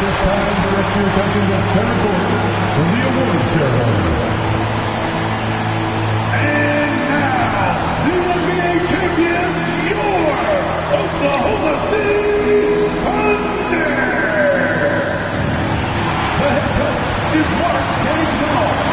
this time, direct your attention to center court for the award ceremony. And now, the NBA champions, your Oklahoma City Thunder. The head coach is Mark Daigneault.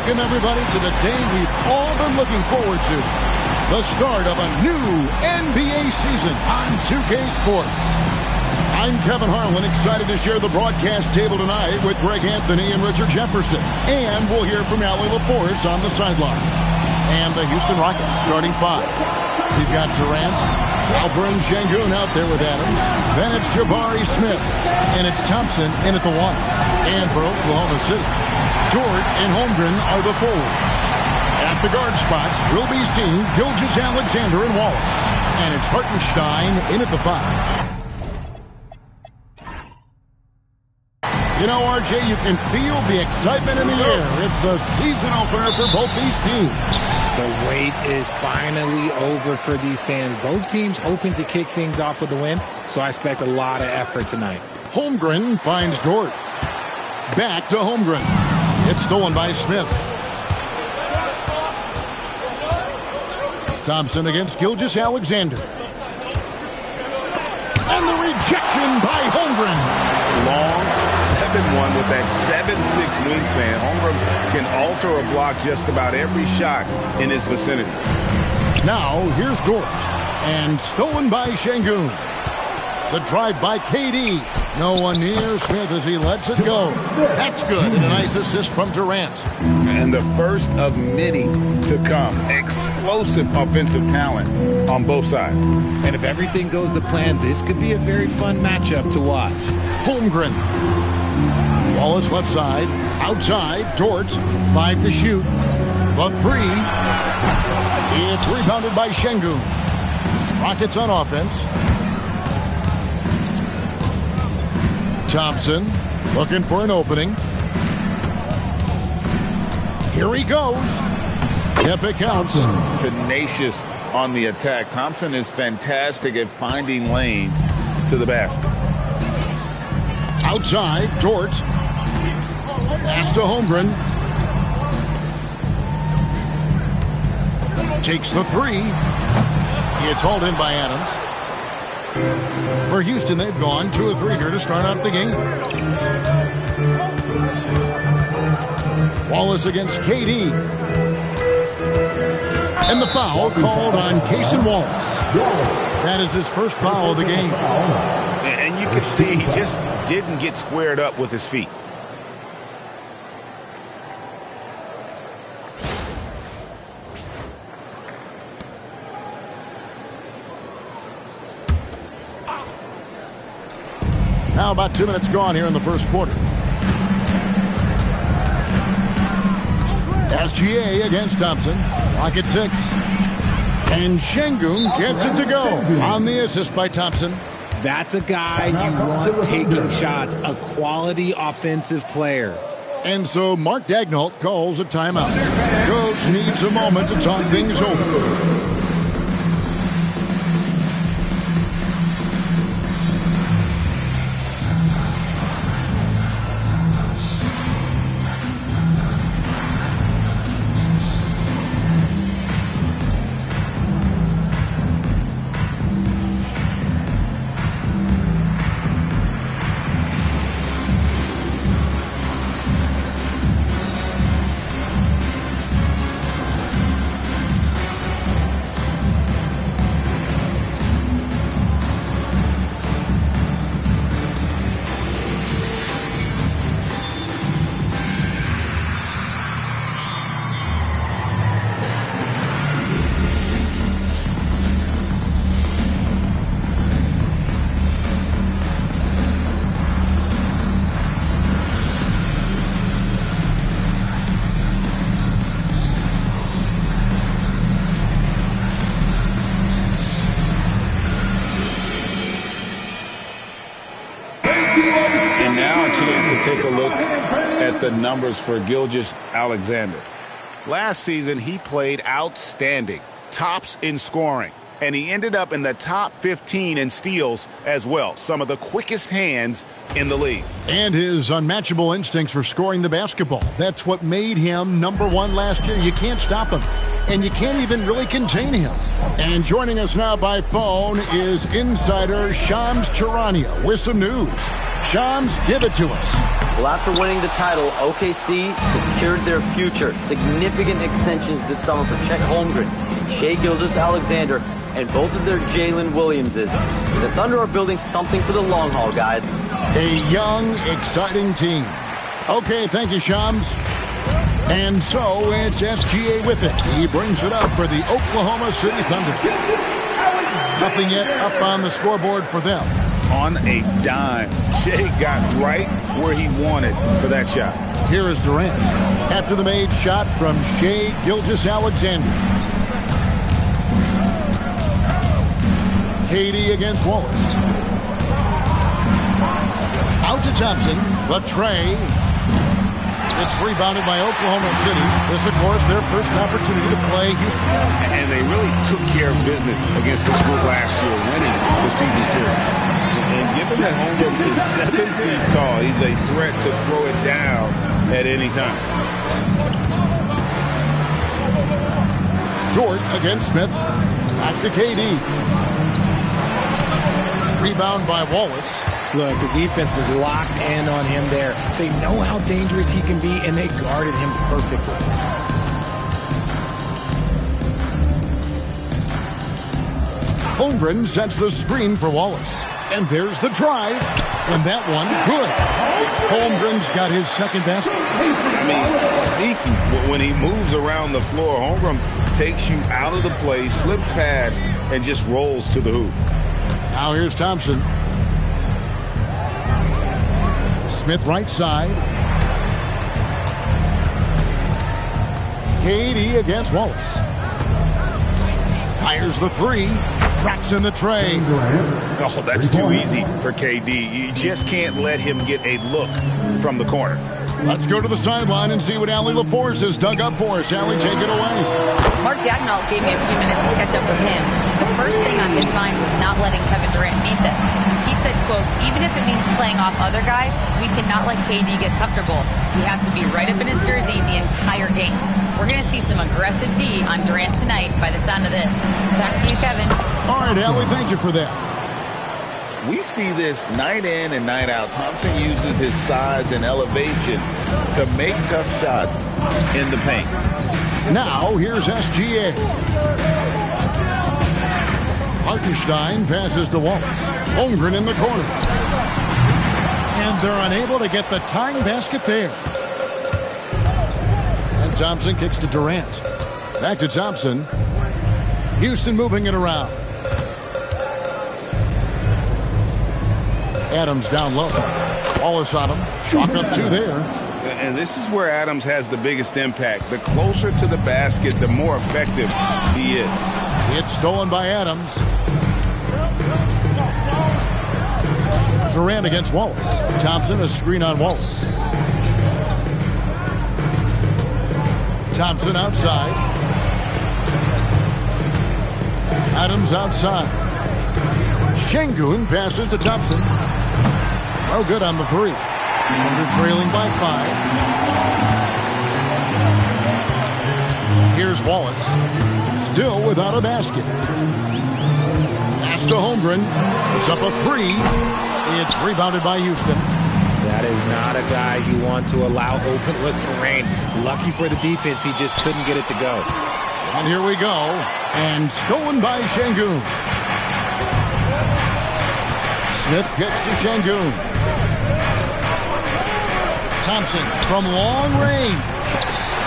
Welcome, everybody, to the day we've all been looking forward to. The start of a new NBA season on 2K Sports. I'm Kevin Harlan, excited to share the broadcast table tonight with Greg Anthony and Richard Jefferson. And we'll hear from Allie LaForce on the sideline. And the Houston Rockets starting five. We've got Durant, Alperen Sengun out there with Adams. Then it's Jabari Smith. And it's Thompson in at the one. And for Oklahoma City, Dort and Holmgren are the forwards. At the guard spots, we'll be seeing Gilgeous-Alexander and Wallace. And it's Hartenstein in at the five. You know, RJ, you can feel the excitement in the air. It's the season opener for both these teams. The wait is finally over for these fans. Both teams hoping to kick things off with a win, so I expect a lot of effort tonight. Holmgren finds Dort. Back to Holmgren. It's stolen by Smith. Thompson against Gilgeous-Alexander. And the rejection by Holmgren. Long 7-1 with that 7'6" wingspan. Holmgren can alter a block just about every shot in his vicinity. Now here's Dort. And stolen by Sengun. The drive by KD. No one near Smith as he lets it go. That's good. And a nice assist from Durant. And the first of many to come. Explosive offensive talent on both sides. And if everything goes to plan, this could be a very fun matchup to watch. Holmgren. Wallace left side. Outside. Dort. 5 to shoot. The 3. It's rebounded by Şengün. Rockets on offense. Thompson looking for an opening. Here he goes. Yep, it counts. Tenacious on the attack. Thompson is fantastic at finding lanes to the basket. Outside, Dort. Pass to Holmgren. Takes the 3. It's hauled in by Adams. For Houston, they've gone 2 of 3 here to start out the game. Wallace against KD. And the foul called on Cason Wallace. That is his first foul of the game. And you can see he just didn't get squared up with his feet. Now about 2 minutes gone here in the first quarter. SGA against Thompson. Rocket 6. And Şengün gets it to go on the assist by Thompson. That's a guy you want taking shots, a quality offensive player. And so Mark Daigneault calls a timeout. Coach needs a moment to talk things over. And now a chance to take a look at the numbers for Gilgeous-Alexander. Last season, he played outstanding, tops in scoring, and he ended up in the top 15 in steals as well. Some of the quickest hands in the league. And his unmatchable instincts for scoring the basketball. That's what made him #1 last year. You can't stop him, and you can't even really contain him. And joining us now by phone is insider Shams Charania with some news. Shams, give it to us. Well, after winning the title, OKC secured their future. Significant extensions this summer for Chet Holmgren, Shai Gilgeous-Alexander, and both of their Jalen Williamses. The Thunder are building something for the long haul, guys. A young, exciting team. Okay, thank you, Shams. And so it's SGA with it. He brings it up for the Oklahoma City Thunder. Nothing yet up on the scoreboard for them. On a dime, Shai got right where he wanted for that shot. Here is Durant after the made shot from Shai Gilgeous-Alexander. KD against Wallace. Out to Thompson. The tray. It's rebounded by Oklahoma City. This, of course, their first opportunity to play Houston. And they really took care of business against this group last year, winning the season series. And given that Holmgren is 7 feet tall, he's a threat to throw it down at any time. Dort against Smith. Back to KD. Rebound by Wallace. Look, the defense was locked in on him there. They know how dangerous he can be, and they guarded him perfectly. Holmgren sets the screen for Wallace. And there's the drive. And that one, good. Holmgren's got his second basket. I mean, sneaky. When he moves around the floor, Holmgren takes you out of the play, slips past, and just rolls to the hoop. Now here's Thompson. Smith right side. KD against Wallace. Fires the three. Drops in the tray. Oh, that's too easy for KD. You just can't let him get a look from the corner. Let's go to the sideline and see what Allie LaForce has dug up for us. Allie, take it away. Mark Daigneault gave me a few minutes to catch up with him. The first thing on his mind was not letting Kevin Durant beat them. He said, quote, even if it means playing off other guys, we cannot let KD get comfortable. We have to be right up in his jersey the entire game. We're going to see some aggressive D on Durant tonight by the sound of this. Back to you, Kevin. All right, Allie, thank you for that. We see this night in and night out. Thompson uses his size and elevation to make tough shots in the paint. Now, here's SGA. Hartenstein passes to Wallace. Holmgren in the corner. And they're unable to get the tying basket there. And Thompson kicks to Durant. Back to Thompson. Houston moving it around. Adams down low. Wallace on him. Chalk up two there. And this is where Adams has the biggest impact. The closer to the basket, the more effective he is. It's stolen by Adams. Durant against Wallace. Thompson, a screen on Wallace. Thompson outside. Adams outside. Şengün passes to Thompson. No good on the three. Under trailing by 5. Here's Wallace. Still without a basket. Pass to Holmgren. It's up a three. It's rebounded by Houston. That is not a guy you want to allow open looks for range. Lucky for the defense, he just couldn't get it to go. And here we go. And stolen by Şengün. Smith gets to Şengün. Thompson from long range.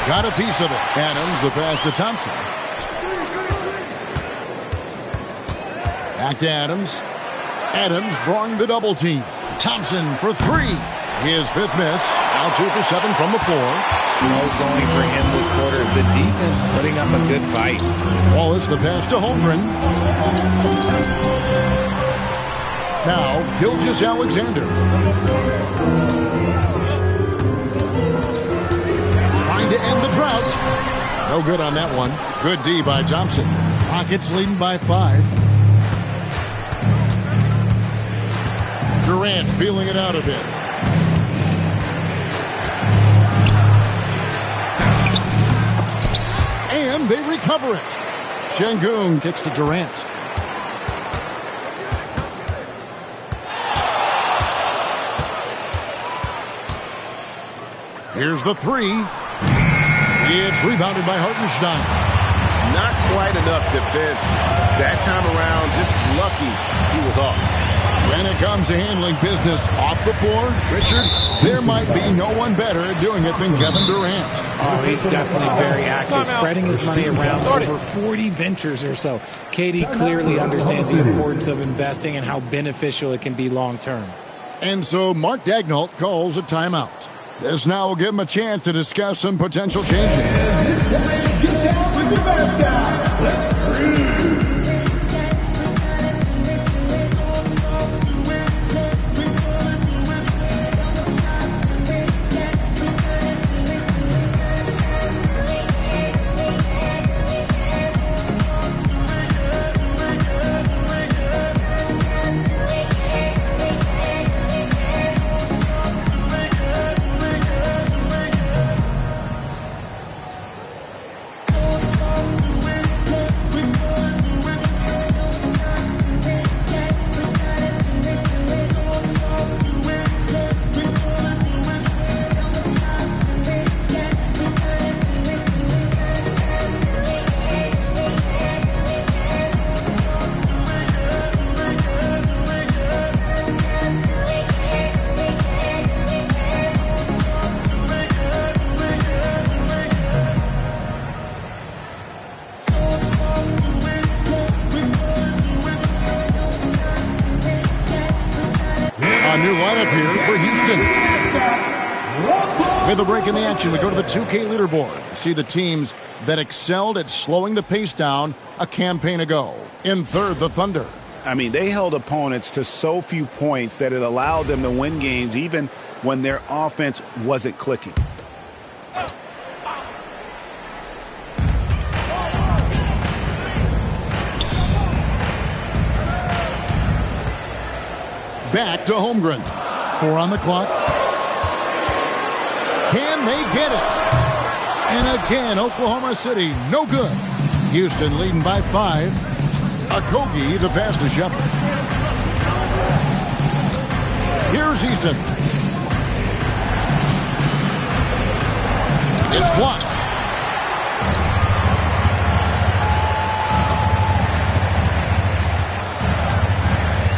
Got a piece of it. Adams, the pass to Thompson. Back to Adams. Adams drawing the double team. Thompson for three. His fifth miss. Now 2 for 7 from the floor. Slow going for him this quarter. The defense putting up a good fight. Wallace, the pass to Holmgren. Now, Gilgeous-Alexander. Trying to end the drought. No good on that one. Good D by Thompson. Rockets leading by 5. Durant feeling it out a bit. And they recover it. Şengün kicks to Durant. Here's the three. It's rebounded by Hartenstein. Not quite enough defense. That time around, just lucky he was off. When it comes to handling business off the floor, Richard, there might be no one better at doing it than Kevin Durant. Oh, he's definitely very active, spreading his money around over 40 ventures or so. KD clearly understands the importance of investing and how beneficial it can be long term. And so Mark Daigneault calls a timeout. This now will give him a chance to discuss some potential changes. Get down with your best guy. Let's breathe. Eason. With a break in the action, we go to the 2K leaderboard. See the teams that excelled at slowing the pace down a campaign ago. In third, the Thunder. I mean, they held opponents to so few points that it allowed them to win games even when their offense wasn't clicking. Back to Holmgren. 4 on the clock. Can they get it? And again, Oklahoma City, no good. Houston leading by 5. Okogie, the pass to Shepard. Here's Eason. It's blocked.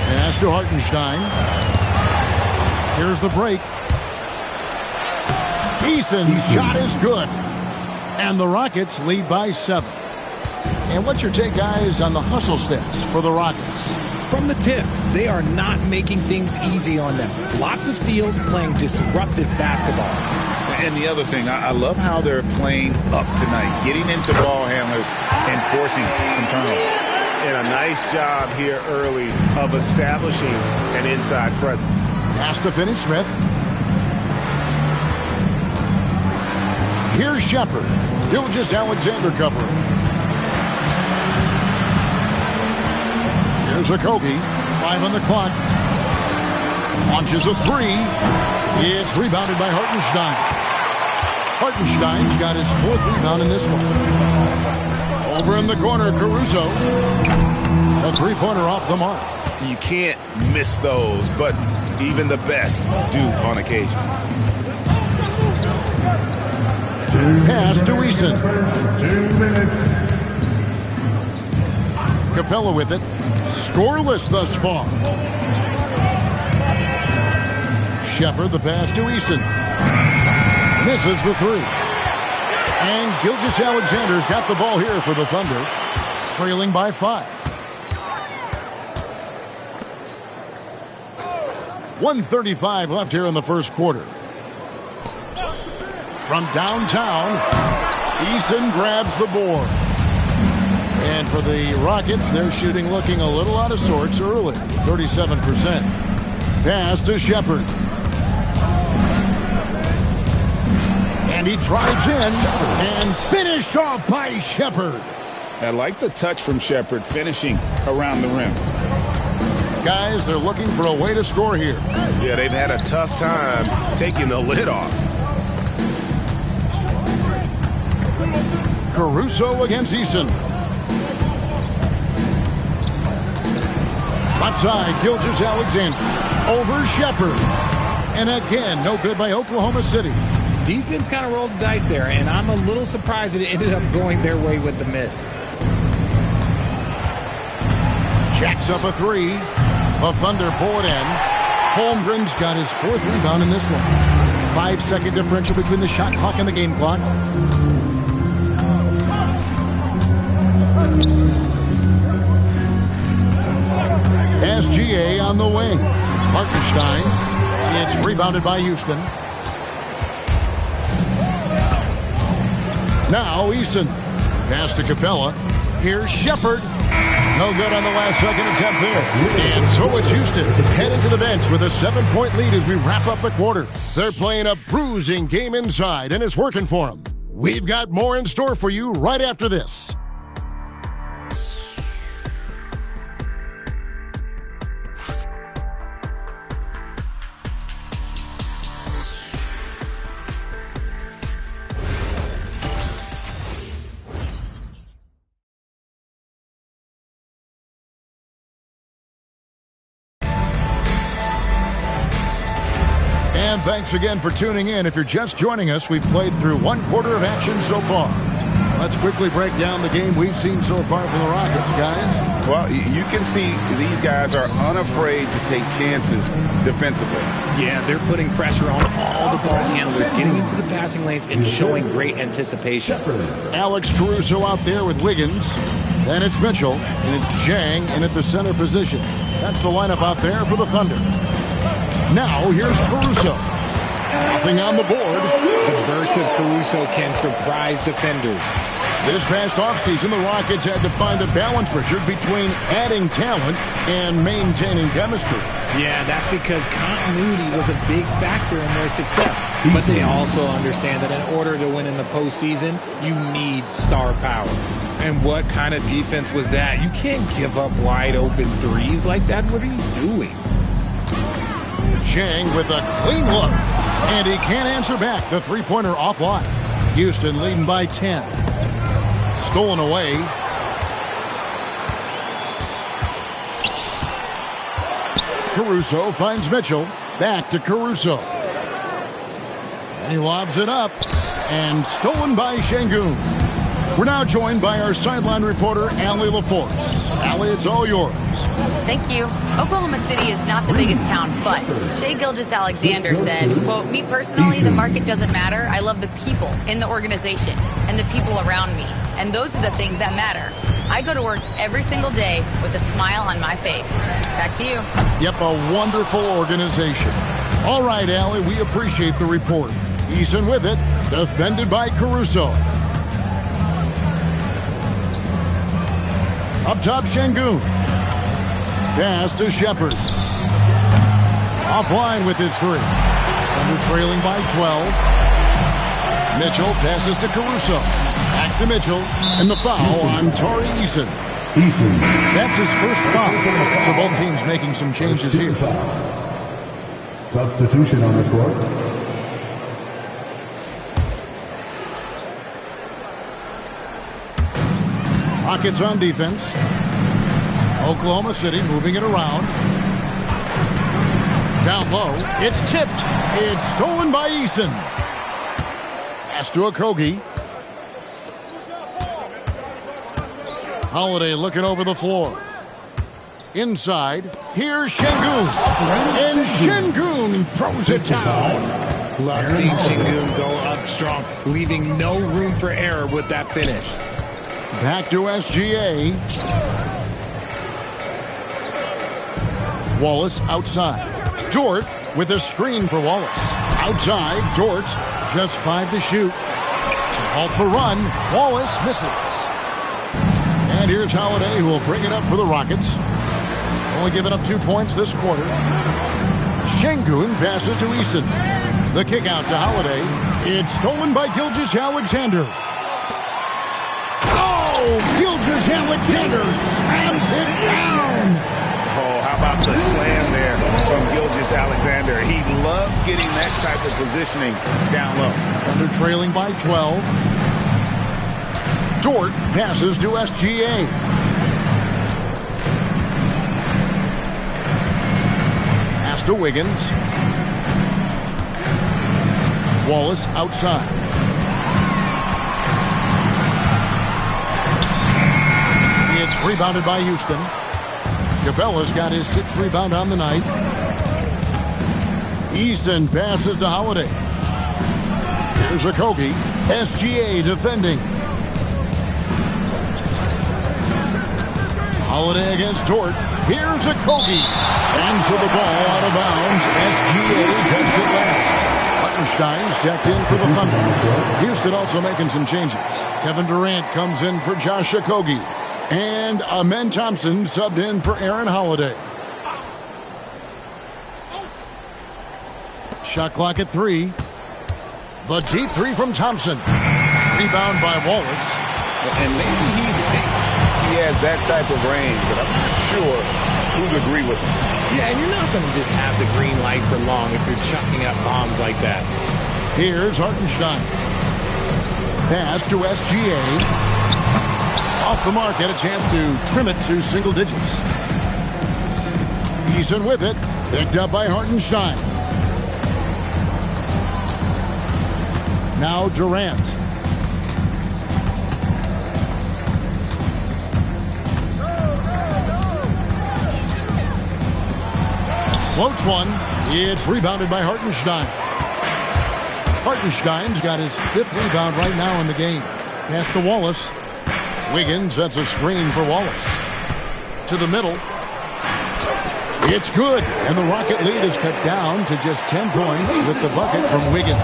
Pass to Hartenstein. Here's the break. Eason's shot is good. And the Rockets lead by 7. And what's your take, guys, on the hustle stats for the Rockets? From the tip, they are not making things easy on them. Lots of steals, playing disruptive basketball. And the other thing, I love how they're playing up tonight, getting into ball handlers and forcing some turnovers. And a nice job here early of establishing an inside presence. Pass to Finney-Smith. Here's Shepard. Gilgeous-Alexander covering. Here's Okogie. 5 on the clock. Launches a 3. It's rebounded by Hartenstein. Hartenstein's got his 4th rebound in this one. Over in the corner, Caruso. A 3-pointer off the mark. You can't miss those, but even the best do on occasion. Pass to Eason. 2 minutes. Capella with it. Scoreless thus far. Shepard, the pass to Eason. Misses the 3. And Gilgeous-Alexander's got the ball here for the Thunder. Trailing by 5. 1:35 left here in the first quarter. From downtown, Eason grabs the board. And for the Rockets, they're shooting looking a little out of sorts early, 37%. Pass to Shepard. And he drives in and finished off by Shepard. I like the touch from Shepard finishing around the rim. Guys, they're looking for a way to score here. Yeah, they've had a tough time taking the lid off. Caruso against Eason. Left side, Gilgeous-Alexander. Over Shepard. And again, no good by Oklahoma City. Defense kind of rolled the dice there, and I'm a little surprised that it ended up going their way with the miss. Jacks up a 3. The Thunder pull it in. Holmgren's got his 4th rebound in this one. 5-second differential between the shot clock and the game clock. SGA on the wing. Hartenstein. It's rebounded by Houston. Now Eason. Pass to Capella. Here's Shepard. No good on the last second attempt there. And so it's Houston heading to the bench with a 7-point lead as we wrap up the quarter. They're playing a bruising game inside, and it's working for them. We've got more in store for you right after this. And thanks again for tuning in. If you're just joining us, we've played through 1 quarter of action so far. Let's quickly break down the game we've seen so far from the Rockets, guys. Well, you can see these guys are unafraid to take chances defensively. Yeah, they're putting pressure on all the ball handlers, getting into the passing lanes and showing great anticipation. Alex Caruso out there with Wiggins. Then it's Mitchell, and it's Jang in at the center position. That's the lineup out there for the Thunder. Now here's Caruso. Nothing on the board. The burst of Caruso can surprise defenders. This past offseason, the Rockets had to find a balance, Richard, between adding talent and maintaining chemistry. Yeah, that's because continuity was a big factor in their success. But they also understand that in order to win in the postseason, you need star power. And what kind of defense was that? You can't give up wide open threes like that. What are you doing? Chang with a clean look. And he can't answer back. The three-pointer offline. Houston leading by 10. Stolen away. Caruso finds Mitchell. Back to Caruso. And he lobs it up. And stolen by Şengün. We're now joined by our sideline reporter, Allie LaForce. Allie, it's all yours. Thank you. Oklahoma City is not the biggest town, but Shai Gilgeous-Alexander said, quote, "Me personally, the market doesn't matter. I love the people in the organization and the people around me. And those are the things that matter. I go to work every single day with a smile on my face." Back to you. Yep, a wonderful organization. All right, Allie, we appreciate the report. Eason with it, defended by Caruso. Up top, Şengün. Pass to Shepherd. Offline with his three. Thunder trailing by 12. Mitchell passes to Caruso. Back to Mitchell. And the foul on Tari Eason. That's his first foul. So both teams making some changes here. Substitution on the court. Rockets on defense. Oklahoma City moving it around. Down low. It's tipped. It's stolen by Eason. Pass to Okogie. Holiday looking over the floor. Inside. Here's Şengün. And Şengün throws it down. Love seeing Şengün go up strong, leaving no room for error with that finish. Back to SGA. Wallace outside. Dort with a screen for Wallace. Outside, Dort just 5 to shoot. To halt the run, Wallace misses. And here's Holiday, who will bring it up for the Rockets. Only giving up 2 points this quarter. Şengün passes to Eason. The kick out to Holiday. It's stolen by Gilgeous-Alexander. Gilgeous-Alexander slams it down. Oh, how about the slam there from Gilgeous-Alexander? He loves getting that type of positioning down low. Thunder trailing by 12. Dort passes to SGA. Pass to Wiggins. Wallace outside. It's rebounded by Houston. Cabela's got his 6th rebound on the night. Eason passes to Holiday. Here's Okogie. SGA defending. Holiday against Dort. Here's Okogie. And so the ball out of bounds. SGA takes it last. Hartenstein's checked in for the Thunder. Houston also making some changes. Kevin Durant comes in for Josh Okogie. And Amen Thompson subbed in for Aaron Holiday. Shot clock at 3. The deep 3 from Thompson. Rebound by Wallace. And maybe he thinks he has that type of range, but I'm not sure who'd agree with him. Yeah, and you're not going to just have the green light for long if you're chucking up bombs like that. Here's Hartenstein. Pass to SGA. Off the mark, had a chance to trim it to single digits. Eason with it. Picked up by Hartenstein. Now Durant. Floats one. It's rebounded by Hartenstein. Hartenstein's got his 5th rebound right now in the game. Pass to Wallace. Wiggins sets a screen for Wallace. To the middle. It's good, and the Rocket lead is cut down to just 10 points with the bucket from Wiggins.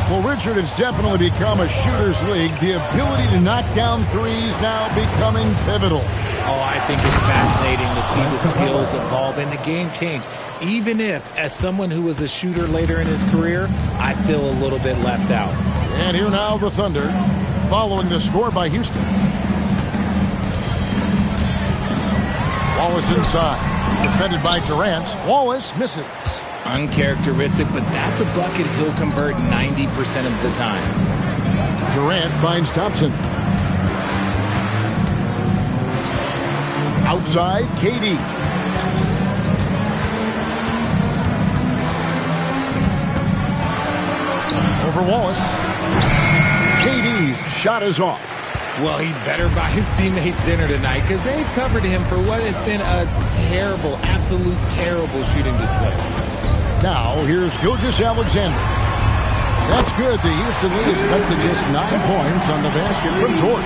Well, Richard, it's definitely become a shooter's league. The ability to knock down threes now becoming pivotal. Oh, I think it's fascinating to see the skills evolve and the game change. Even if, as someone who was a shooter later in his career, I feel a little bit left out. And here now the Thunder, following the score by Houston. Wallace inside, defended by Durant. Wallace misses. Uncharacteristic, but that's a bucket he'll convert 90% of the time. Durant finds Thompson. Outside, KD. Over Wallace. KD's shot is off. Well, he better buy his teammates dinner tonight because they've covered him for what has been a terrible, absolute terrible shooting display. Now, here's Gilgeous-Alexander. That's good. The Houston lead is cut to just 9 points on the basket from Dort.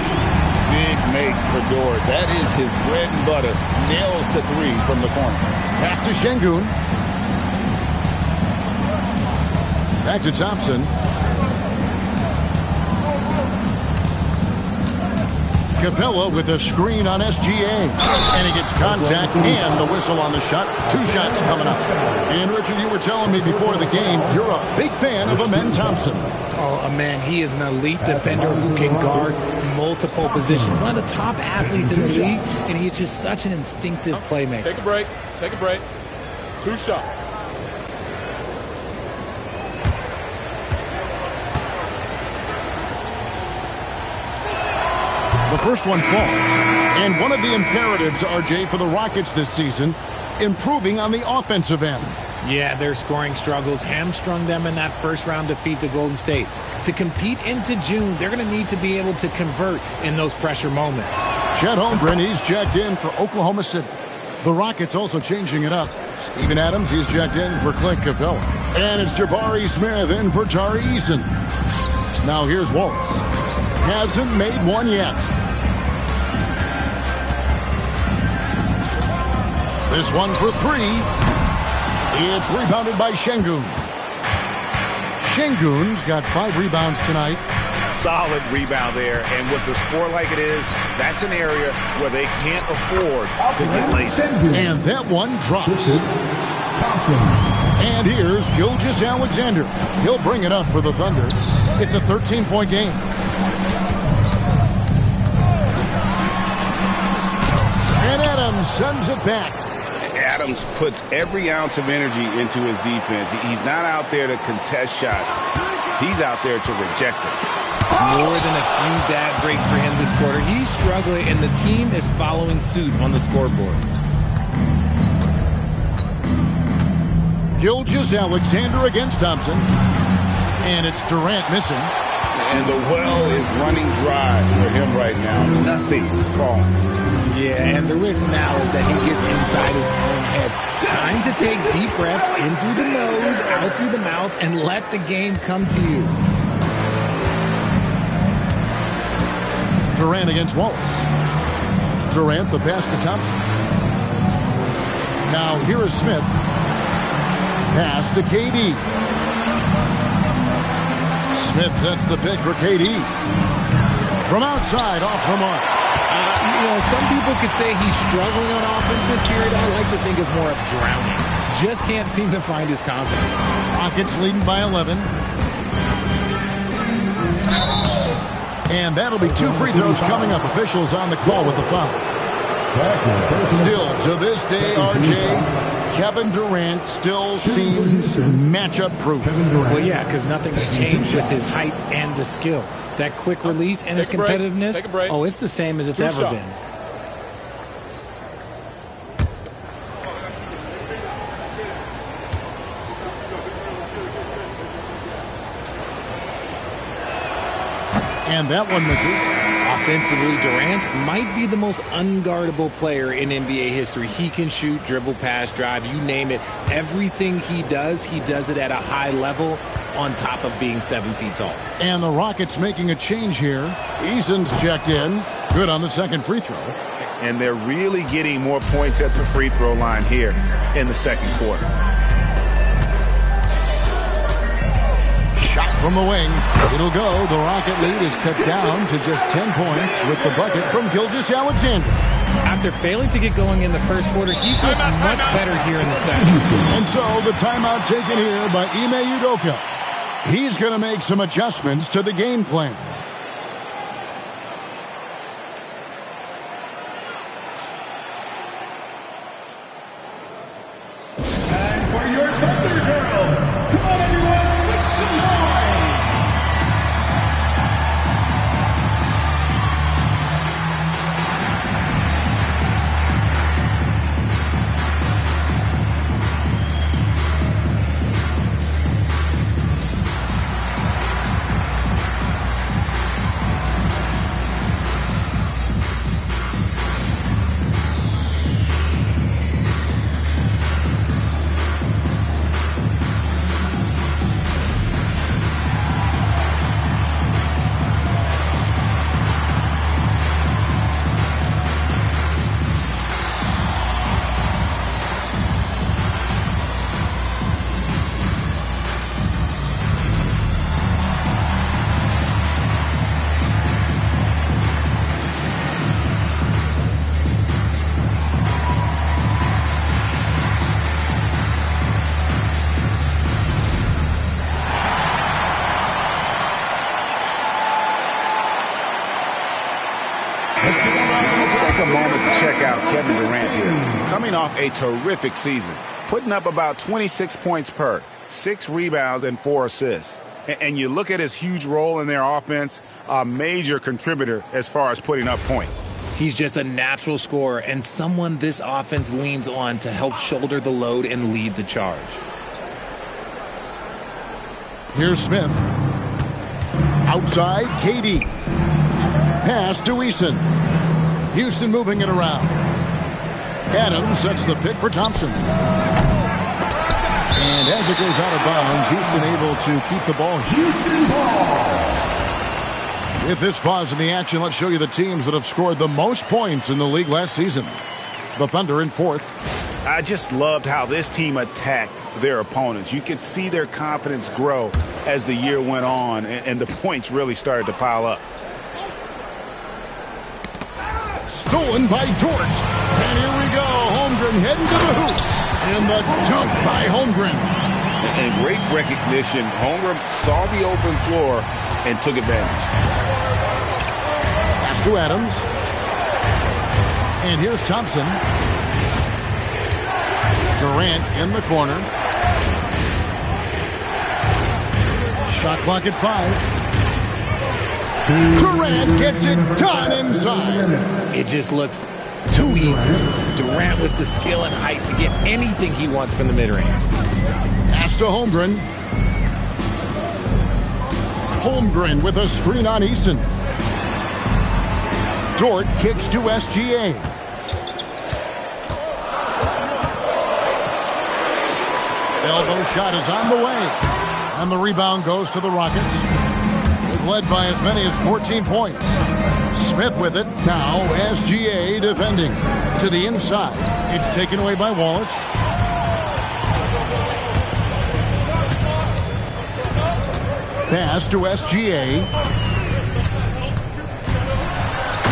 Big make for Dort. That is his bread and butter. Nails the three from the corner. Pass to Şengün. Back to Thompson. Capella with a screen on SGA. And he gets contact and the whistle on the shot. 2 shots coming up. And Richard, you were telling me before the game, you're a big fan of Amen Thompson. Oh, Amen, he is an elite defender who can guard multiple positions. One of the top athletes in the league, and he's just such an instinctive playmaker. Take a break. Take a break. 2 shots. The first one falls. And one of the imperatives, RJ, for the Rockets this season, improving on the offensive end. Yeah, their scoring struggles hamstrung them in that first round defeat to Golden State. To compete into June, they're going to need to be able to convert in those pressure moments. Chet Holmgren, he's checked in for Oklahoma City. The Rockets also changing it up. Steven Adams, he's checked in for Clint Capella. And it's Jabari Smith in for Tari Eason. Now here's Wallace. Hasn't made one yet. This one for 3. It's rebounded by Şengün. Şengün's got 5 rebounds tonight. Solid rebound there, and with the score like it is, that's an area where they can't afford to get lazy. And that one drops. And here's Gilgeous-Alexander. He'll bring it up for the Thunder. It's a 13-point game. And Adams sends it back. Adams puts every ounce of energy into his defense. He's not out there to contest shots. He's out there to reject it. More than a few bad breaks for him this quarter. He's struggling, and the team is following suit on the scoreboard. Gilgeous-Alexander against Thompson. And it's Durant missing. And the well is running dry for him right now. Nothing falling. Yeah, and the risk now is that he gets inside his own head. Time to take deep breaths in through the nose, out through the mouth, and let the game come to you. Durant against Wallace. Durant, the pass to Thompson. Now here is Smith. Pass to KD. Smith sets the pick for KD. From outside, off the mark. You know, some people could say he's struggling on offense this period. I like to think of more of drowning. Just can't seem to find his confidence. Rockets leading by 11. And that'll be 2 free throws coming up. Officials on the call with the foul. Still, to this day, RJ, Kevin Durant still seems matchup proof. Well, yeah, because nothing has changed with his height and the skill. That quick release and his competitiveness, oh, it's the same as it's ever been. And that one misses. Offensively, Durant might be the most unguardable player in NBA history. He can shoot, dribble, pass, drive, you name it. Everything he does it at a high level on top of being 7 feet tall. And the Rockets making a change here. Eason's checked in. Good on the second free throw. and they're really getting more points at the free throw line here in the second quarter. Shot from the wing. It'll go. The Rocket lead is cut down to just 10 points with the bucket from Gilgeous-Alexander. After failing to get going in the first quarter, he's looked much better here in the second. And so the timeout taken here by Ime Udoka. He's going to make some adjustments to the game plan. And for your Thunder Girls, come on everyone, make some noise! A moment to check out Kevin Durant here. Coming off a terrific season, putting up about 26 points per, 6 rebounds and 4 assists. And you look at his huge role in their offense, a major contributor as far as putting up points. He's just a natural scorer and someone this offense leans on to help shoulder the load and lead the charge. Here's Smith. Outside, KD. Pass to Eason. Houston moving it around. Adams sets the pick for Thompson. And as it goes out of bounds, Houston able to keep the ball. Houston ball! With this pause in the action, let's show you the teams that have scored the most points in the league last season. The Thunder in fourth. I just loved how this team attacked their opponents. You could see their confidence grow as the year went on, and the points really started to pile up. Stolen by Dort. And here we go. Holmgren heading to the hoop. And the dunk by Holmgren. And great recognition. Holmgren saw the open floor and took advantage. Pass to Adams. And here's Thompson. Durant in the corner. Shot clock at 5. Durant gets it done inside. It just looks too easy. Durant with the skill and height to get anything he wants from the mid-range. Pass to Holmgren. Holmgren with a screen on Eason. Dort kicks to SGA. Elbow shot is on the way. And the rebound goes to the Rockets. They've led by as many as 14 points. Smith with it. Now SGA defending. To the inside. It's taken away by Wallace. Pass to SGA.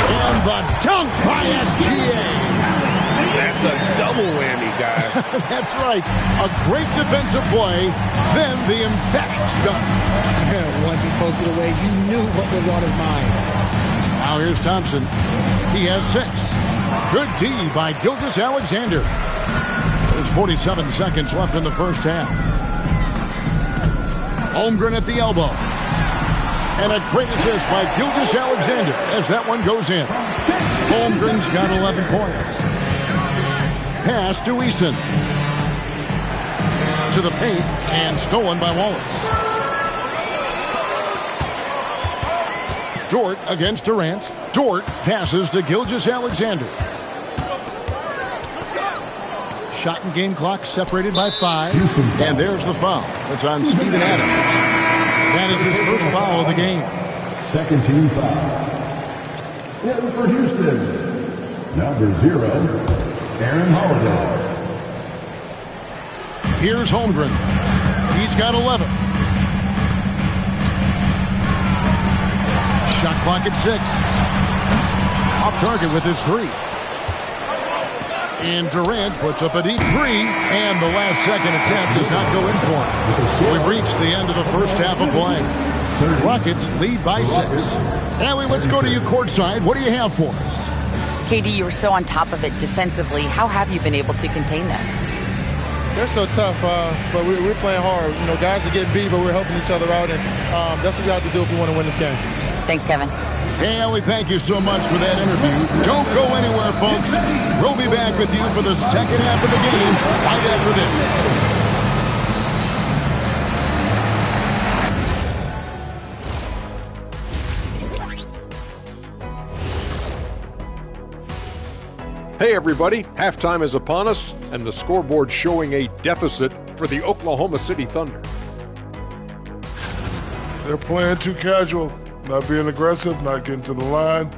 And the dunk by SGA. That's a double whammy, guys. That's right. A great defensive play, then the emphatic dunk. Once he poked it away, you knew what was on his mind. Now here's Thompson. He has 6. Good D by Gilgeous-Alexander. There's 47 seconds left in the first half. Holmgren at the elbow. And a great assist by Gilgeous-Alexander as that one goes in. Holmgren's got 11 points. Pass to Eason. To the paint and stolen by Wallace. Dort against Durant. Dort passes to Gilgeous-Alexander. Shot and game clock separated by 5. And there's the foul. It's on Steven Adams. That is his first foul of the game. Second team foul. In for Houston, Number 0, Aaron Holiday. Here's Holmgren. He's got 11. Shot clock at 6. Off target with his 3. And Durant puts up a deep 3, and the last second attempt does not go in for him. We've reached the end of the first half of play. Rockets lead by 6. Allie, let's go to you courtside. What do you have for us? KD, you were so on top of it defensively. How have you been able to contain them? They're so tough, but we're playing hard. You know, guys are getting beat, but we're helping each other out, and that's what we have to do if we want to win this game. Thanks, Kevin. Hey, Allie, thank you so much for that interview. Don't go anywhere, folks. We'll be back with you for the second half of the game right after this. Hey everybody, halftime is upon us, and the scoreboard showing a deficit for the Oklahoma City Thunder. They're playing too casual, not being aggressive, not getting to the line.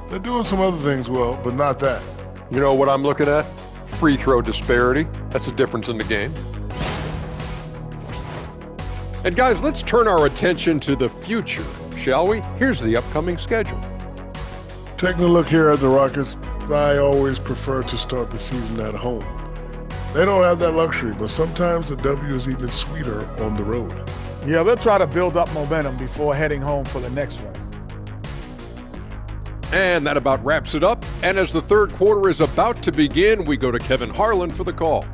They're doing some other things well, but not that. You know what I'm looking at? Free throw disparity. That's a difference in the game. And guys, let's turn our attention to the future, shall we? Here's the upcoming schedule. Taking a look here at the Rockets, I always prefer to start the season at home. They don't have that luxury, but sometimes the W is even sweeter on the road. Yeah, they'll try to build up momentum before heading home for the next one. And that about wraps it up. And as the third quarter is about to begin, we go to Kevin Harlan for the call.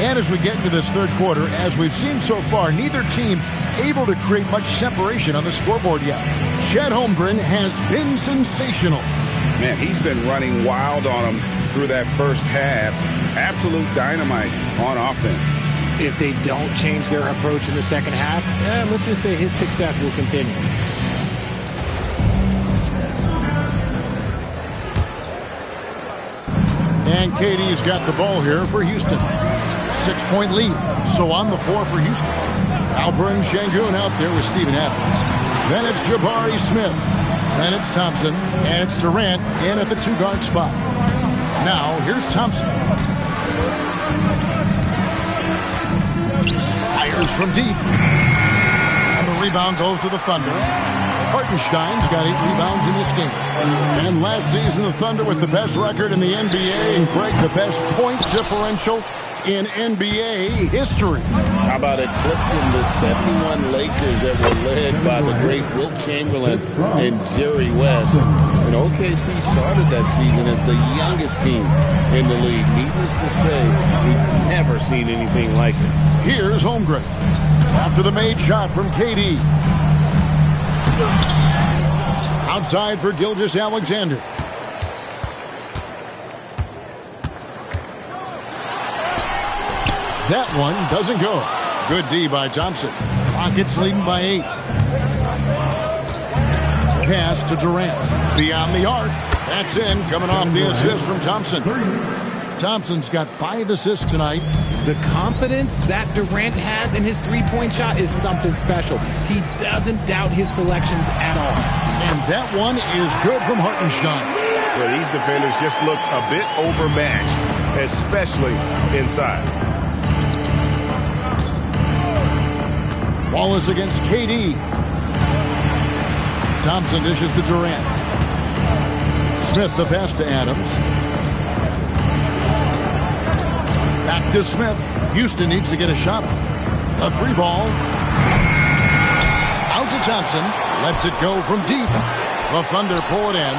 And as we get into this third quarter, as we've seen so far, neither team able to create much separation on the scoreboard yet. Chet Holmgren has been sensational. Man, he's been running wild on him through that first half. Absolute dynamite on offense. If they don't change their approach in the second half, let's just say his success will continue. And KD's got the ball here for Houston. 6-point lead. So on the floor for Houston. Alperen Sengun out there with Steven Adams. Then it's Jabari Smith. Then it's Thompson. And it's Durant in at the 2-guard spot. Now, here's Thompson. Fires from deep. And the rebound goes to the Thunder. Hartenstein's got 8 rebounds in this game. And last season, the Thunder with the best record in the NBA. And Greg, the best point differential in NBA history. How about eclipsing the 71 Lakers that were led by the great Wilt Chamberlain and Jerry West? And OKC started that season as the youngest team in the league. Needless to say, we've never seen anything like it. Here's Holmgren after the made shot from KD. Outside for Gilgeous-Alexander. That one doesn't go. Good D by Thompson. Rockets leading by 8. Pass to Durant. Beyond the arc. That's in. Coming off the assist from Thompson. Thompson's got 5 assists tonight. The confidence that Durant has in his three-point shot is something special. He doesn't doubt his selections at all. And that one is good from Hartenstein. Yeah, these defenders just look a bit overmatched, especially inside. Wallace against KD. Thompson dishes to Durant. Smith the pass to Adams. Back to Smith. Houston needs to get a shot. A 3-ball. Out to Thompson. Lets it go from deep. The Thunder pull it in.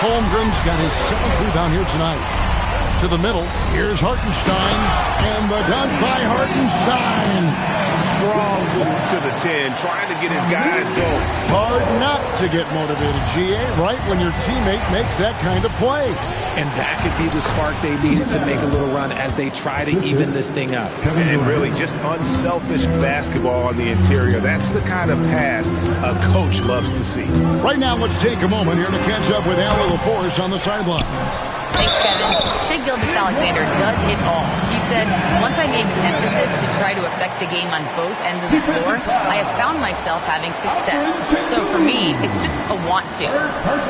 Holmgren's got his 7th rebound here tonight. To the middle. Here's Hartenstein. And the dunk by Hartenstein. Strong move to the 10, trying to get his guys going. Hard not to get motivated, GA, right when your teammate makes that kind of play. And that could be the spark they needed to make a little run as they try to even this thing up. And really just unselfish basketball on the interior. That's the kind of pass a coach loves to see. Right now, let's take a moment here to catch up with Allie LaForce on the sidelines. Thanks, Kevin. Shai Gilgeous-Alexander does it all. He said, once I made an emphasis to try to affect the game on both ends of the floor, I have found myself having success. So for me, it's just a want to.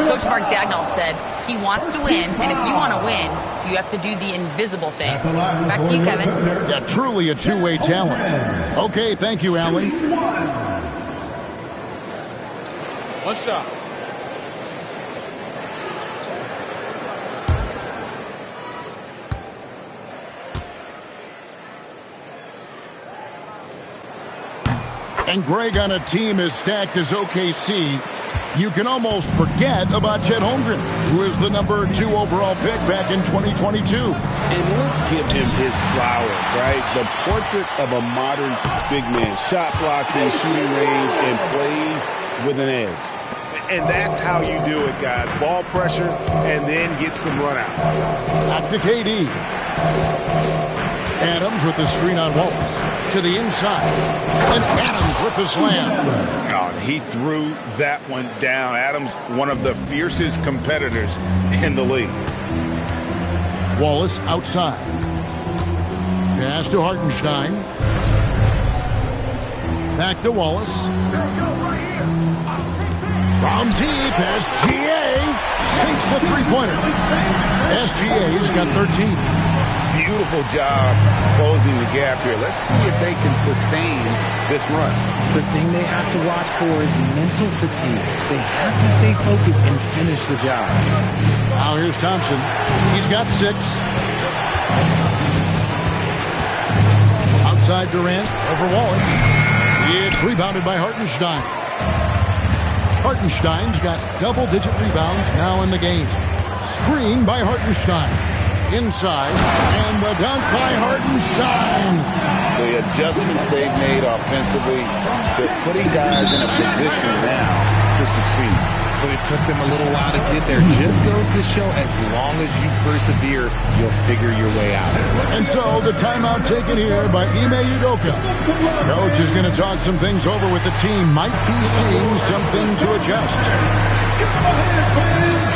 Coach Mark Daigneault said, he wants to win, and if you want to win, you have to do the invisible things. Back to you, Kevin. Yeah, truly a two-way talent. Okay, thank you, Allie. One shot. And Greg, on a team as stacked as OKC, you can almost forget about Chet Holmgren, who is the number 2 overall pick back in 2022. And let's give him his flowers, right? The portrait of a modern big man. Shot blocking, shooting range, and plays with an edge. And that's how you do it, guys. Ball pressure and then get some runouts. Back to KD. Adams with the screen on Wallace. To the inside. And Adams with the slam. Oh, he threw that one down. Adams, one of the fiercest competitors in the league. Wallace outside. Pass to Hartenstein. Back to Wallace. From deep, SGA sinks the three-pointer. SGA's got 13. Beautiful job closing the gap here. Let's see if they can sustain this run. The thing they have to watch for is mental fatigue. They have to stay focused and finish the job. Now here's Thompson. He's got 6. Outside Durant over Wallace. It's rebounded by Hartenstein. Hartenstein's got double-digit rebounds now in the game. Screen by Hartenstein. Inside, and the dunk by Hartenstein. The adjustments they've made offensively, they're putting guys in a position now to succeed. But it took them a little while to get there. Just goes to show as long as you persevere, you'll figure your way out. And so the timeout taken here by Ime Udoka. Coach is going to talk some things over with the team. Might be seeing something to adjust. Go ahead, please.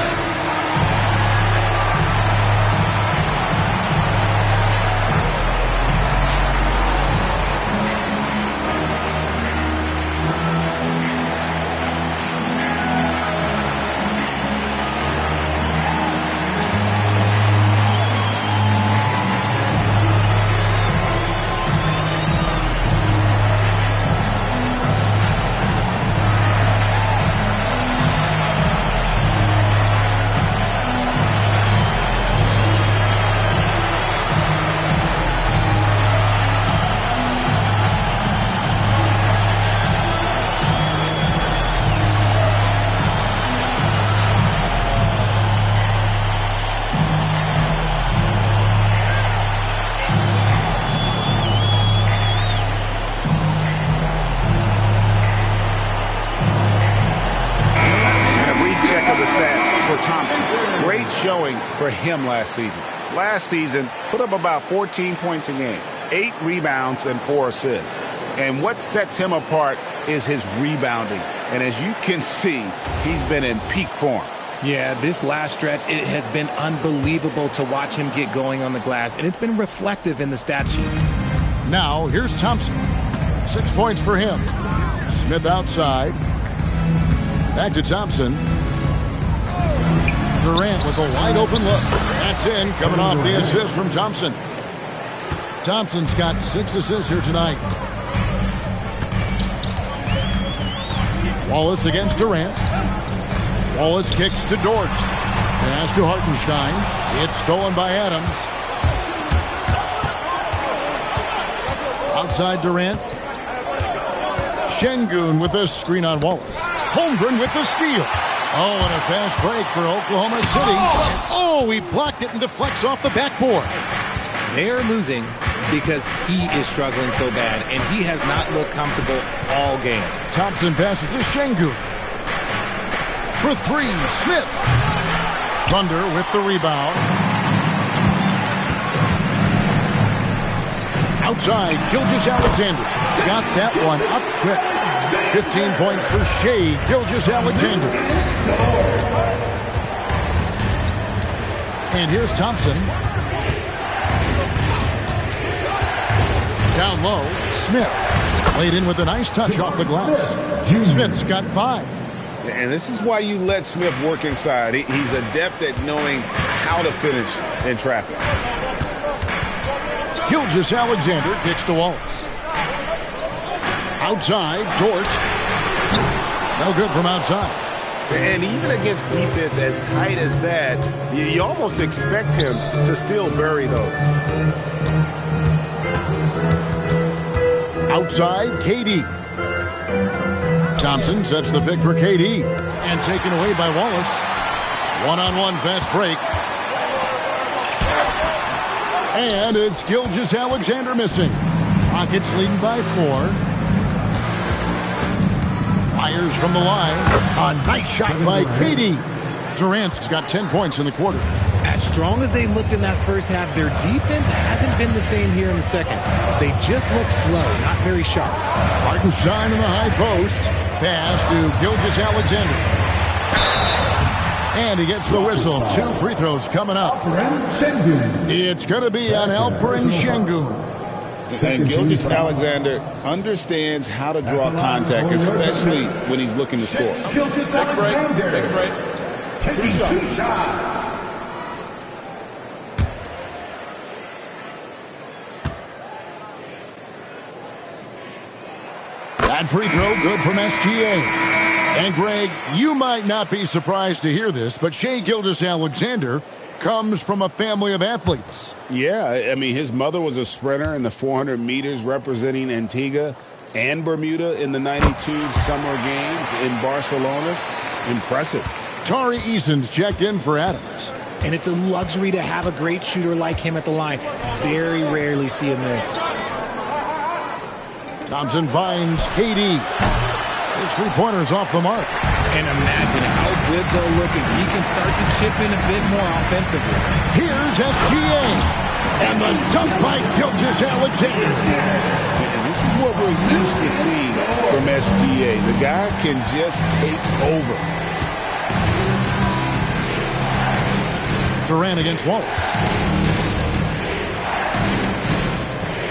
For him last season. Last season, put up about 14 points a game, 8 rebounds and 4 assists. And what sets him apart is his rebounding. And as you can see, he's been in peak form. Yeah, this last stretch, it has been unbelievable to watch him get going on the glass, and it's been reflective in the stat sheet. Now, here's Thompson. 6 points for him. Smith outside. Back to Thompson. Durant with a wide-open look. That's in, coming off the assist from Thompson. Thompson's got 6 assists here tonight. Wallace against Durant. Wallace kicks to Dort. Pass to Hartenstein. It's stolen by Adams. Outside Durant. Şengün with a screen on Wallace. Holmgren with the steal. Oh, and a fast break for Oklahoma City. Oh, he blocked it and deflects off the backboard. They're losing because he is struggling so bad, and he has not looked comfortable all game. Thompson passes to Şengün. for three. Smith. Thunder with the rebound. Outside, Gilgeous-Alexander. Got that one up quick. 15 points for Shai Gilgeous-Alexander. And here's Thompson. Down low, Smith. Laid in with a nice touch off the glass. Smith's got 5. And this is why you let Smith work inside. He's adept at knowing how to finish in traffic. Gilgeous-Alexander kicks to Wallace. Outside, George. No good from outside. And even against defense as tight as that, you almost expect him to still bury those. Outside, KD. Thompson sets the pick for KD. And taken away by Wallace. One-on-one fast break. And it's Gilgeous-Alexander missing. Rockets leading by 4. Fires from the line. A nice shot by KD. Durant's got 10 points in the quarter. As strong as they looked in that first half, their defense hasn't been the same here in the second. They just look slow, not very sharp. Hartenstein in the high post. Pass to Gilgeous-Alexander. And he gets the whistle. 2 free throws coming up. It's going to be on Alperen Sengun. And Gilgeous-Alexander understands how to draw contact, especially when he's looking to score. Take a break. Take a break. Taking 2 shots. That free throw good from SGA. And Greg, you might not be surprised to hear this, but Shai Gilgeous-Alexander comes from a family of athletes. Yeah, I mean, his mother was a sprinter in the 400 meters representing Antigua and Bermuda in the 92 Summer Games in Barcelona. Impressive. Tari Eason's checked in for Adams. And it's a luxury to have a great shooter like him at the line. Very rarely see him miss. Thompson finds KD. His 3-pointer's off the mark. And imagine how good they'll look if he can start to chip in a bit more offensively. Here's SGA. And the dunk by Gilgeous-Alexander. And this is what we're used to seeing from SGA. The guy can just take over. Durant against Wallace.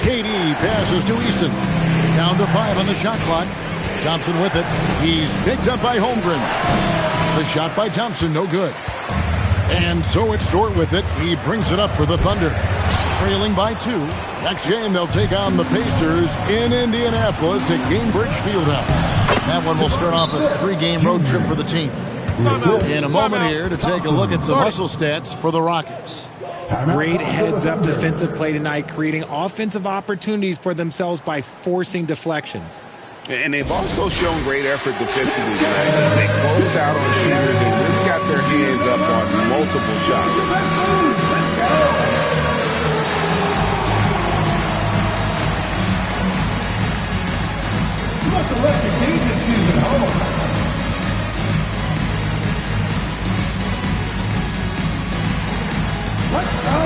KD passes to Easton. Down to 5 on the shot clock. Thompson with it. He's picked up by Holmgren. The shot by Thompson, no good. And so it's Dort with it. He brings it up for the Thunder. Trailing by 2. Next game, they'll take on the Pacers in Indianapolis at Gainbridge Fieldhouse. That one will start off a 3-game road trip for the team. In a moment here to take a look at some hustle stats for the Rockets. Great heads-up defensive play tonight, creating offensive opportunities for themselves by forcing deflections. And they've also shown great effort defensively tonight. They closed out on shooters and really got their hands up on multiple shots. You must have left your decent shoes at home. Let's go!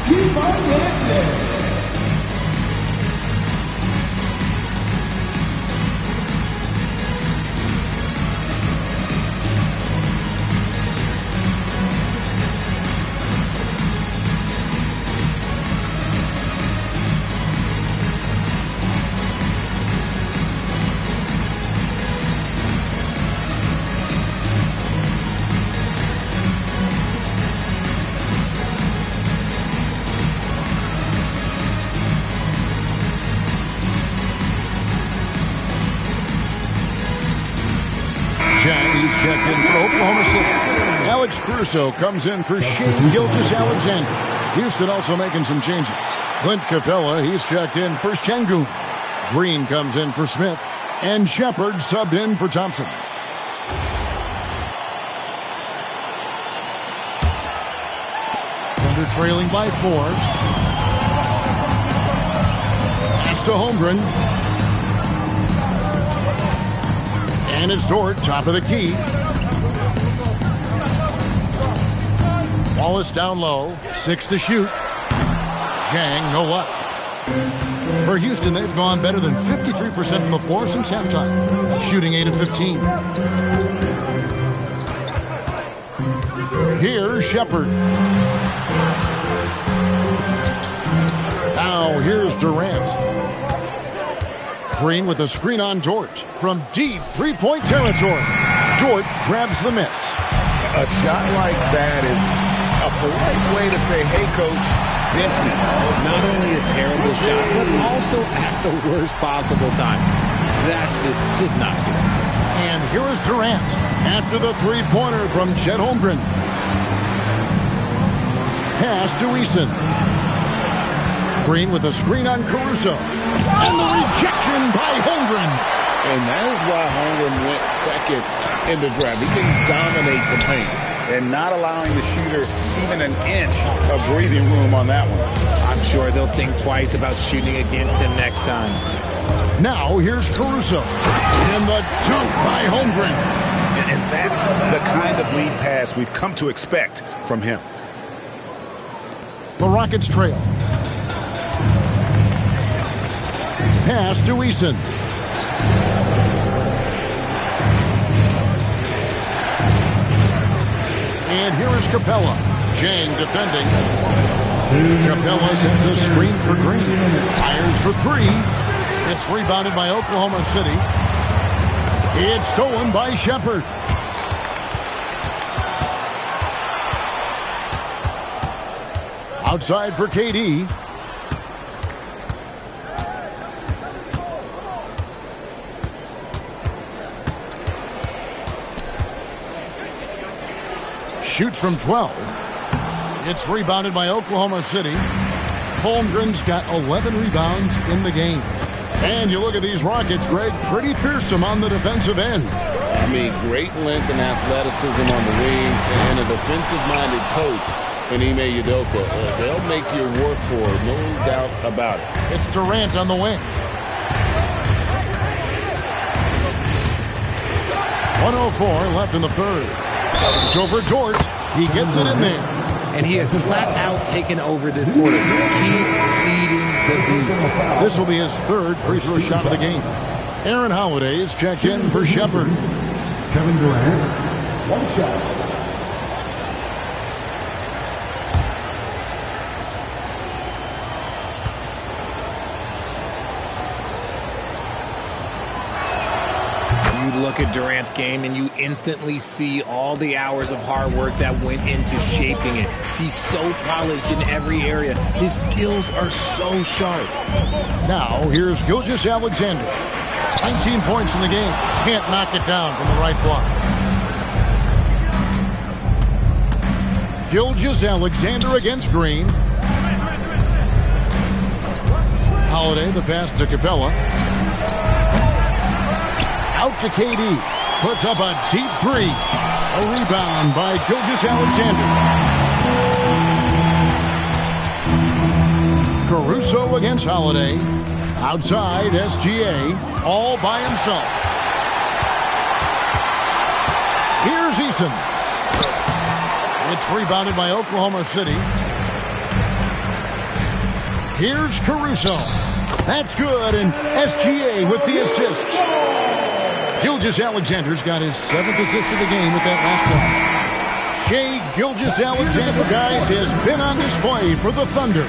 Keep on dancing! He's checked in for Oklahoma City. Alex Caruso comes in for Shai Gilgeous-Alexander. Houston also making some changes. Clint Capella, he's checked in for Sengun. Green comes in for Smith. And Shepard subbed in for Thompson. Thunder trailing by 4. to Holmgren. And it's Dort, top of the key. Wallace down low, 6 to shoot. Jang, no luck. For Houston, they've gone better than 53% from the floor since halftime, shooting 8 of 15. Here's Shepard. Now here's Durant. Green with a screen on Dort from deep three-point territory. Dort grabs the miss. A shot like that is a polite way to say, hey, coach, bench me. Not only a terrible shot, but also at the worst possible time. That's just not good. And here is Durant after the three-pointer from Chet Holmgren. Pass to Eason. Green with a screen on Caruso. And the rejection by Holmgren. And that is why Holmgren went second in the draft. He can dominate the paint. And not allowing the shooter even an inch of breathing room on that one. I'm sure they'll think twice about shooting against him next time. Now here's Caruso. And the dunk by Holmgren. And that's the kind of lead pass we've come to expect from him. The Rockets trail. Pass to Eason. And here is Capella. Jang defending. Capella sends a screen for Green. Fires for three. It's rebounded by Oklahoma City. It's stolen by Shepard. Outside for KD. Shoots from 12. It's rebounded by Oklahoma City. Holmgren's got 11 rebounds in the game. And you look at these Rockets, Greg, pretty fearsome on the defensive end. I mean, great length and athleticism on the wings and a defensive-minded coach in Ime Udoka. They'll make you work for it, no doubt about it. It's Durant on the wing. 1:04 left in the third. It's over Dort. He gets it in there. And he has flat out taken over this quarter. Keep feeding the beast. This will be his third free throw shot of the game. Aaron Holiday is checked in for Shepard. Kevin Durant, one shot. Look at Durant's game and you instantly see all the hours of hard work that went into shaping it. He's so polished in every area. His skills are so sharp. Now here's Gilgeous-Alexander. 19 points in the game. Can't knock it down from the right block. Gilgeous-Alexander against Green. Holiday, the pass to Capella. Out to KD. Puts up a deep three. A rebound by Gilgeous-Alexander. Caruso against Holiday. Outside, SGA. All by himself. Here's Eason. It's rebounded by Oklahoma City. Here's Caruso. That's good, and SGA with the assist. Gilgeous-Alexander's got his 7th assist of the game with that last one. Shai Gilgeous-Alexander, guys, has been on display for the Thunder.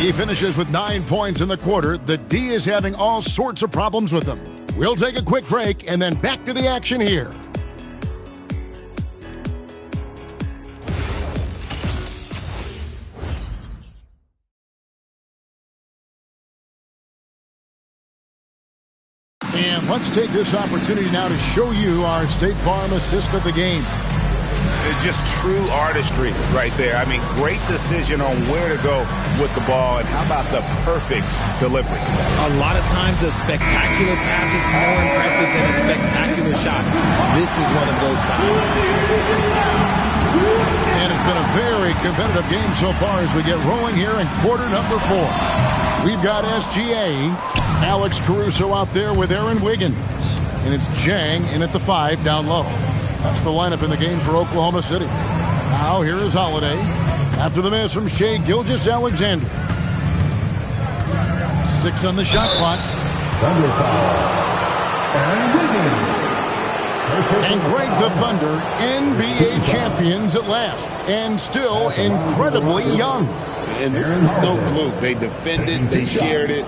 He finishes with 9 points in the quarter. The D is having all sorts of problems with him. We'll take a quick break and then back to the action here. And let's take this opportunity now to show you our State Farm assist of the game. It's just true artistry right there. I mean, great decision on where to go with the ball, and how about the perfect delivery? A lot of times a spectacular pass is more impressive than a spectacular shot. This is one of those times. And it's been a very competitive game so far as we get rolling here in quarter number 4. We've got SGA. Alex Caruso out there with Aaron Wiggins. And it's Jang in at the 5 down low. That's the lineup in the game for Oklahoma City. Now here is Holiday. After the miss from Shai Gilgeous-Alexander. 6 on the shot clock. Thunder foul. Aaron Wiggins. And Greg, the Thunder, NBA champions at last. And still incredibly young. And this is no fluke. They defended, they shared it,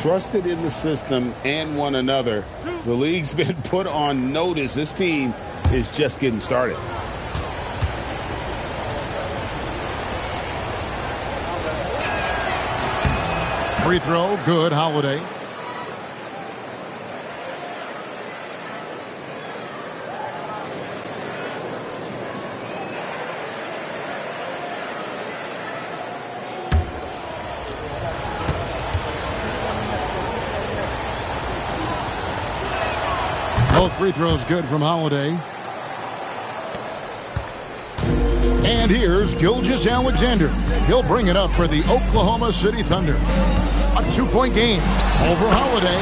trusted in the system and one another. The league's been put on notice. This team is just getting started. Free throw, good, Holiday. Both free throws good from Holiday. And here's Gilgeous-Alexander. He'll bring it up for the Oklahoma City Thunder. A 2-point game over Holiday.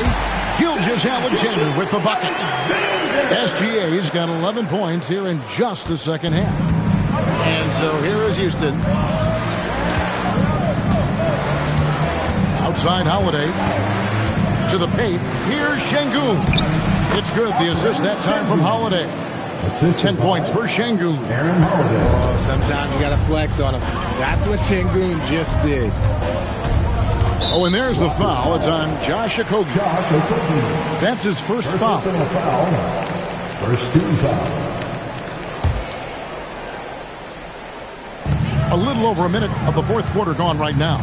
Gilgeous-Alexander with the bucket. SGA's got 11 points here in just the second half. And so here is Houston. Outside Holiday. To the paint. Here's Şengün. It's good. The assist that time from Holiday. 10 points for Şengün. Oh, sometimes you got to flex on him. That's what Şengün just did. Oh, and there's the foul. It's on Josh Okogie. That's his first foul. First team foul. A little over a minute of the fourth quarter gone right now.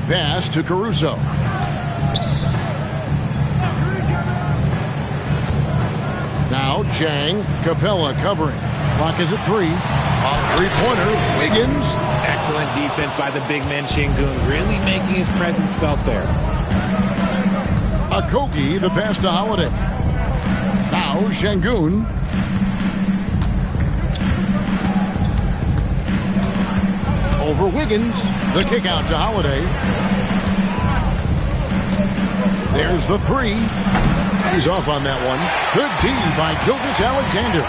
Pass to Caruso. Now Jang, Capella covering. Clock is at 3. Three-pointer, Wiggins. Excellent defense by the big man Şengün, really making his presence felt there. Okogie, the pass to Holiday. Now Şengün. Over Wiggins. The kick out to Holiday. There's the 3. He's off on that one. Good D by Gilgeous-Alexander.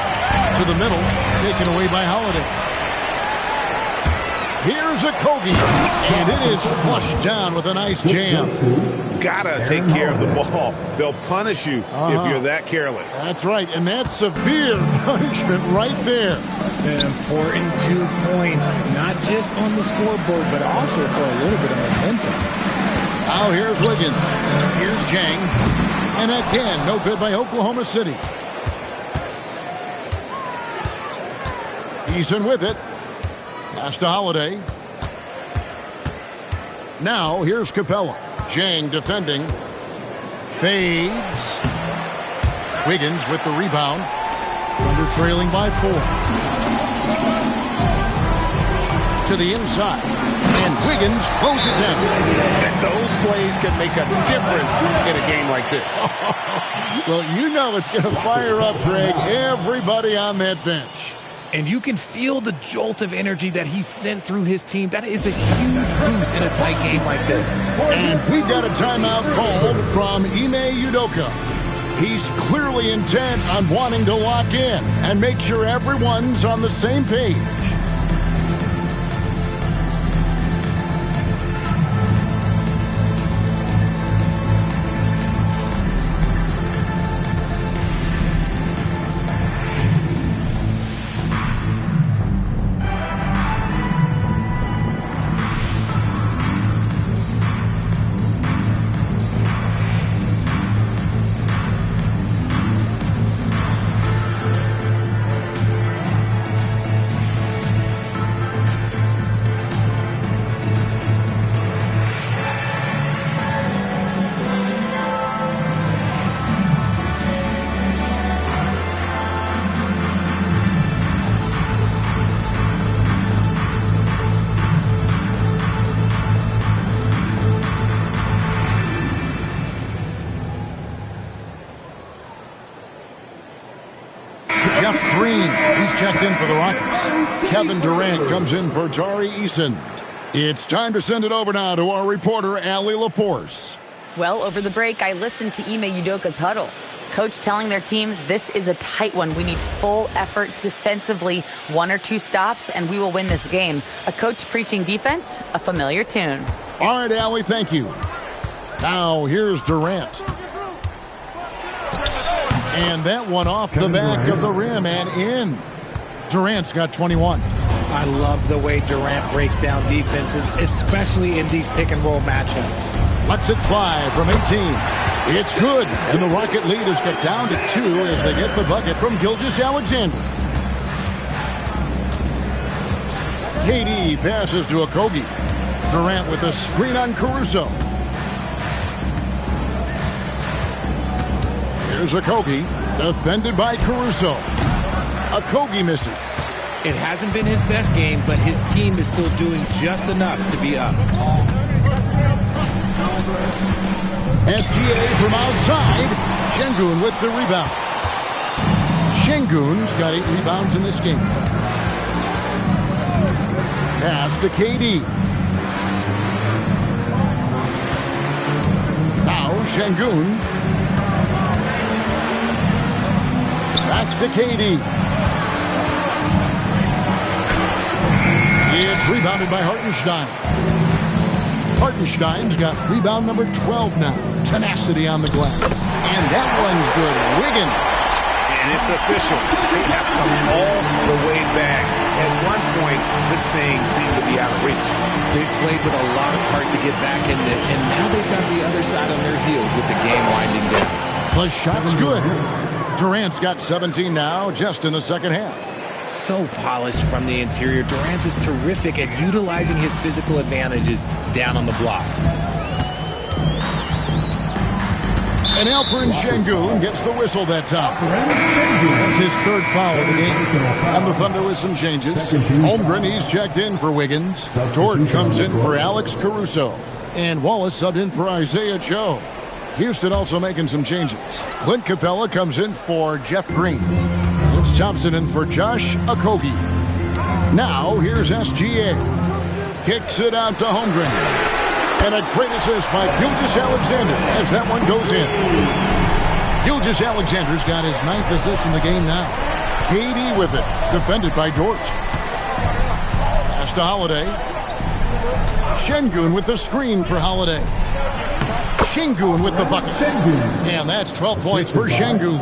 To the middle, taken away by Holiday. Here's Okogie, and it is flushed down with a nice jam. Gotta take care of the ball. They'll punish you if you're that careless. That's right, and that's severe punishment right there. An important 2 points, not just on the scoreboard, but also for a little bit of momentum. Now here's Wiggins. Here's Jang. And again, no good by Oklahoma City. Eason with it. Pass to Holiday. Now here's Capella. Jang defending. Fades. Wiggins with the rebound. Thunder trailing by 4. To the inside. And Wiggins throws it down. And those plays can make a difference in a game like this. Well, you know it's going to fire up, Greg, everybody on that bench. And you can feel the jolt of energy that he sent through his team. That is a huge boost in a tight game like this. And we've got a timeout called from Ime Udoka. He's clearly intent on wanting to lock in and make sure everyone's on the same page. Jeff Green, he's checked in for the Rockets. Kevin Durant comes in for Tari Eason. It's time to send it over now to our reporter, Allie LaForce. Well, over the break, I listened to Ime Udoka's huddle. Coach telling their team, this is a tight one. We need full effort defensively, 1 or 2 stops, and we will win this game. A coach preaching defense, a familiar tune. All right, Allie, thank you. Now, here's Durant. And that one off the back of the rim and in. Durant's got 21. I love the way Durant breaks down defenses, especially in these pick-and-roll matchups. Lets it fly from 18. It's good. And the Rocket lead is cut down to 2 as they get the bucket from Gilgeous-Alexander. KD passes to Okogie. Durant with a screen on Caruso. Here's Okogie, defended by Caruso. Okogie misses. It hasn't been his best game, but his team is still doing just enough to be up. SGA from outside. Şengün with the rebound. Şengün's got 8 rebounds in this game. Pass to KD. Now Şengün. Back to KD. It's rebounded by Hartenstein. Hartenstein's got rebound number 12 now. Tenacity on the glass. And that one's good. Wiggins. And it's official. They have come all the way back. At one point, this thing seemed to be out of reach. They've played with a lot of heart to get back in this, and now they've got the other side on their heels with the game winding down. The shot's good. Durant's got 17 now, just in the second half. So polished from the interior. Durant is terrific at utilizing his physical advantages down on the block. And Alperen Şengün gets the whistle that time. That's his 3rd foul of the game. And the Thunder with some changes. Holmgren, he's checked in for Wiggins. Dort comes in for Alex Caruso. And Wallace subbed in for Isaiah Joe. Houston also making some changes. Clint Capella comes in for Jeff Green. It's Thompson in for Josh Okogie. Now, here's SGA. Kicks it out to Holmgren. And a great assist by Gilgeous-Alexander as that one goes in. Gilgeous-Alexander's got his 9th assist in the game now. KD with it, defended by Dort. Pass to Holiday. Şengün with the screen for Holiday. Şengün with the bucket. And that's 12 points for Şengün.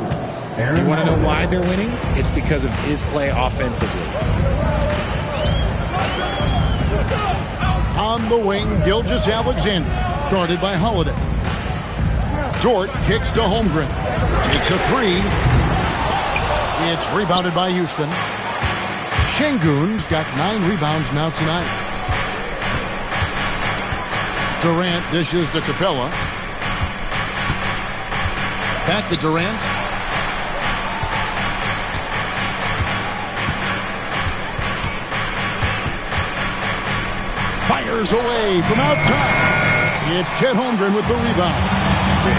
You want to know why they're winning? It's because of his play offensively. On the wing, Gilgeous-Alexander, guarded by Holiday. Dort kicks to Holmgren. Takes a 3. It's rebounded by Houston. Şengün's got 9 rebounds now tonight. Durant dishes to Capella. Back to Durant. Fires away from outside. It's Chet Holmgren with the rebound.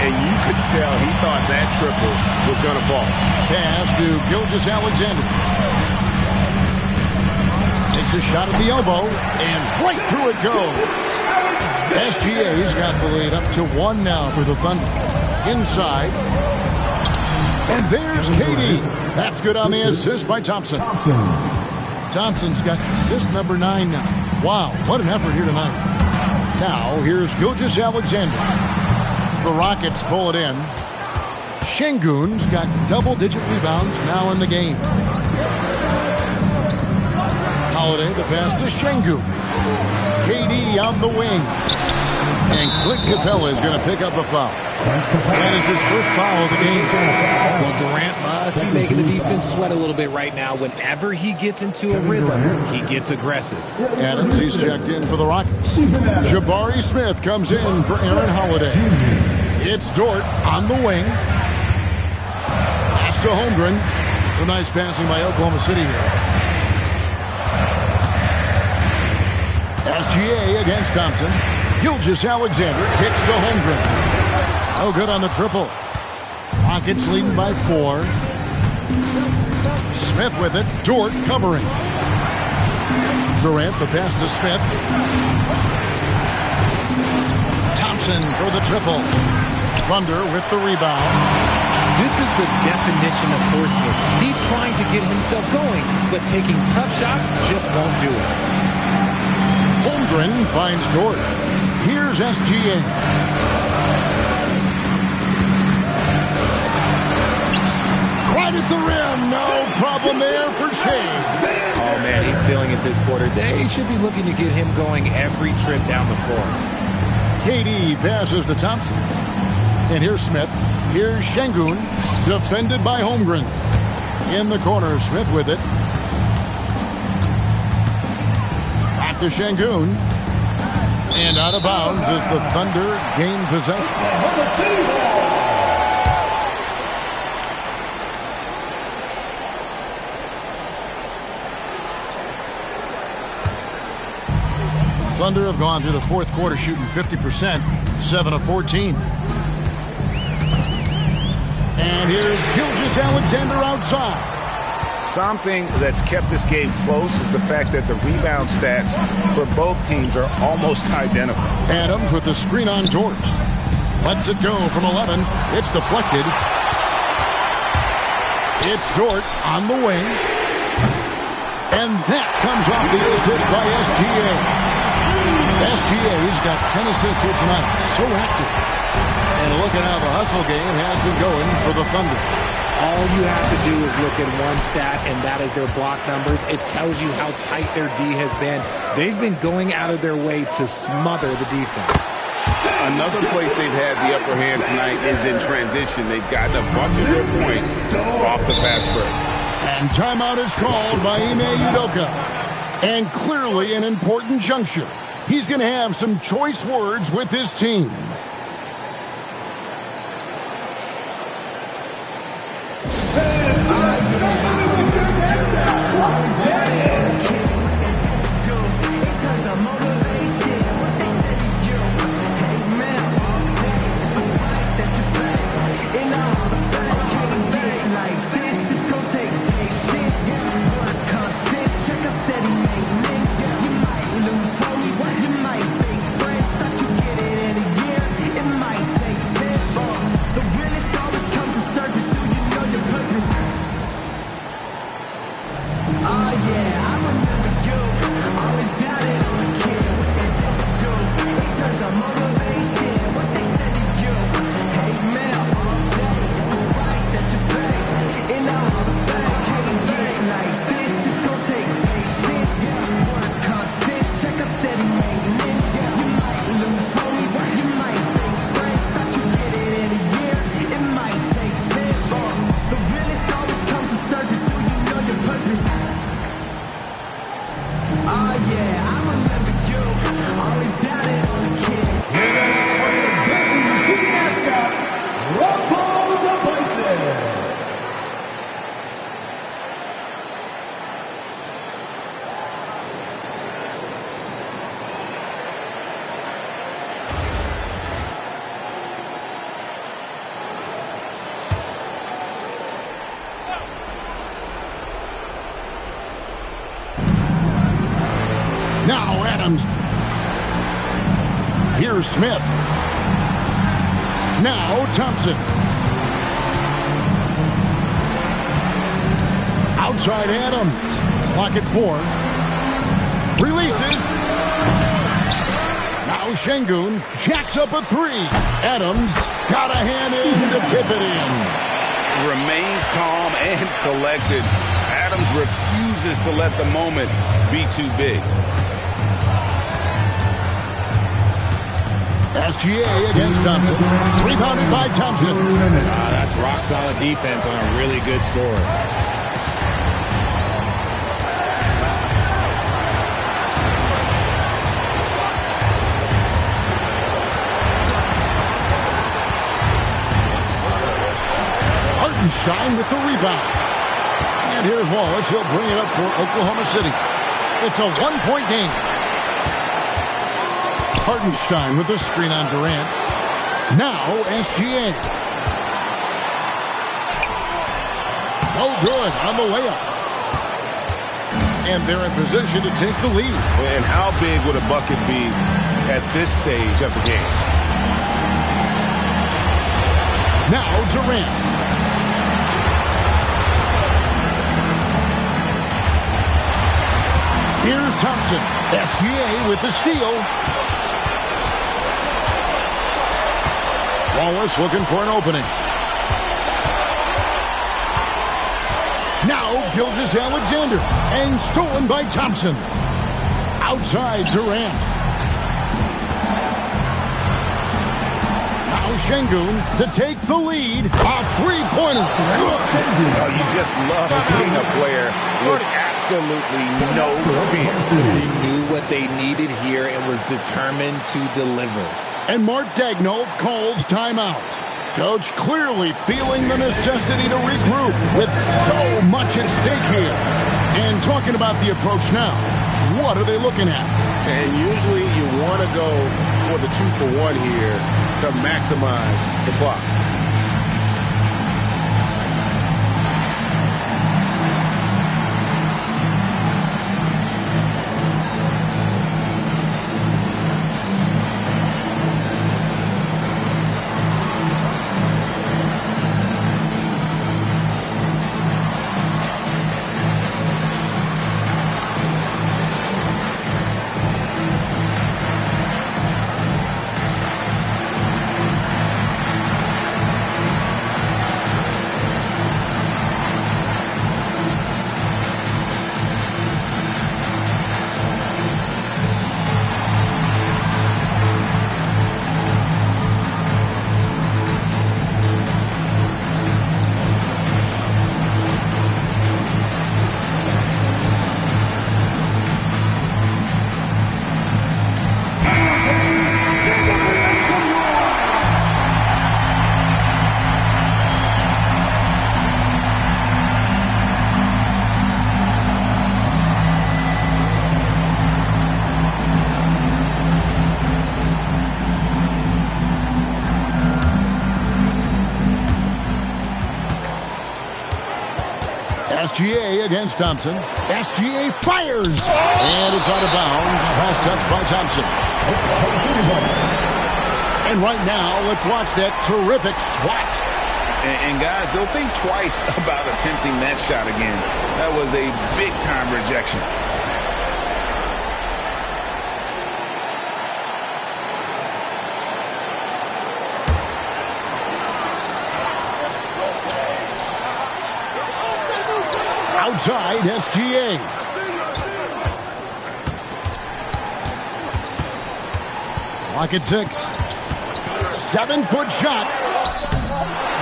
And you could tell he thought that triple was going to fall. Pass to Gilgeous-Alexander. Takes a shot at the elbow, and right through it goes. SGA's got the lead up to 1 now for the Thunder. Inside. And there's KD. That's good on the assist by Thompson. Thompson's got assist number 9 now. Wow, what an effort here tonight. Now, here's Gilgeous-Alexander. The Rockets pull it in. Şengün's got double-digit rebounds now in the game. Holiday, the pass to Şengün. KD on the wing. And Clint Capella is going to pick up the foul. That is his first foul of the game. Well, Durant must be making the defense sweat a little bit right now. Whenever he gets into a rhythm, he gets aggressive. Adams, he's checked in for the Rockets. Jabari Smith comes in for Aaron Holiday. It's Dort on the wing. Pass to Holmgren. Some nice passing by Oklahoma City here. SGA against Thompson. Gilgeous-Alexander kicks to Holmgren. No good on the triple. Rockets leading by 4. Smith with it. Dort covering. Durant, the pass to Smith. Thompson for the triple. Thunder with the rebound. This is the definition of forcing it. He's trying to get himself going, but taking tough shots just won't do it. Holmgren finds Dort. Here's SGA. Right at the rim. No problem there for Shea. Oh, man, he's feeling it this quarter. They should be looking to get him going every trip down the floor. KD passes to Thompson. And here's Smith. Here's Şengün, defended by Holmgren. In the corner, Smith with it. Back to Şengün. And out of bounds as the Thunder gain possession. Thunder have gone through the fourth quarter shooting 50%, 7 of 14. And here's Gilgeous-Alexander outside. Something that's kept this game close is the fact that the rebound stats for both teams are almost identical. Adams with the screen on Dort. Lets it go from 11. It's deflected. It's Dort on the wing. And that comes off the assist by SGA. SGA's got 10 assists here tonight. So active. And look at how the hustle game has been going for the Thunder. All you have to do is look at one stat, and that is their block numbers. It tells you how tight their D has been. They've been going out of their way to smother the defense. Another place they've had the upper hand tonight is in transition. They've gotten a bunch of their points off the fast break. And timeout is called by Ime Udoka. And clearly an important juncture. He's going to have some choice words with his team. Now Adams. Here's Smith. Now Thompson. Outside Adams. Clock at 4. Releases. Now Şengün jacks up a 3. Adams got a hand in to tip it in. Remains calm and collected. Adams refuses to let the moment be too big. SGA against Thompson. Rebounded by Thompson. That's rock-solid defense on a really good score. Hartenstein with the rebound. And here's Wallace. He'll bring it up for Oklahoma City. It's a one-point game. Hartenstein with the screen on Durant. Now SGA. No good on the layup. and they're in position to take the lead. And how big would a bucket be at this stage of the game? Now Durant. Here's Thompson. SGA with the steal. Wallace looking for an opening. Now Gilgeous-Alexander, and stolen by Thompson. Outside Durant. Now Şengün to take the lead. A three-pointer. Good. Oh, you just love seeing a player with absolutely no fear. He knew what they needed here and was determined to deliver. And Mark Daigneault calls timeout. Coach clearly feeling the necessity to regroup with so much at stake here. And talking about the approach now, what are they looking at? And usually you want to go for the 2-for-1 here to maximize the clock. SGA against Thompson. SGA fires! And it's out of bounds. Pass touch by Thompson. And right now, let's watch that terrific swat. And guys, they'll think twice about attempting that shot again. That was a big-time rejection. Outside SGA. Clock at 6. 7-foot shot.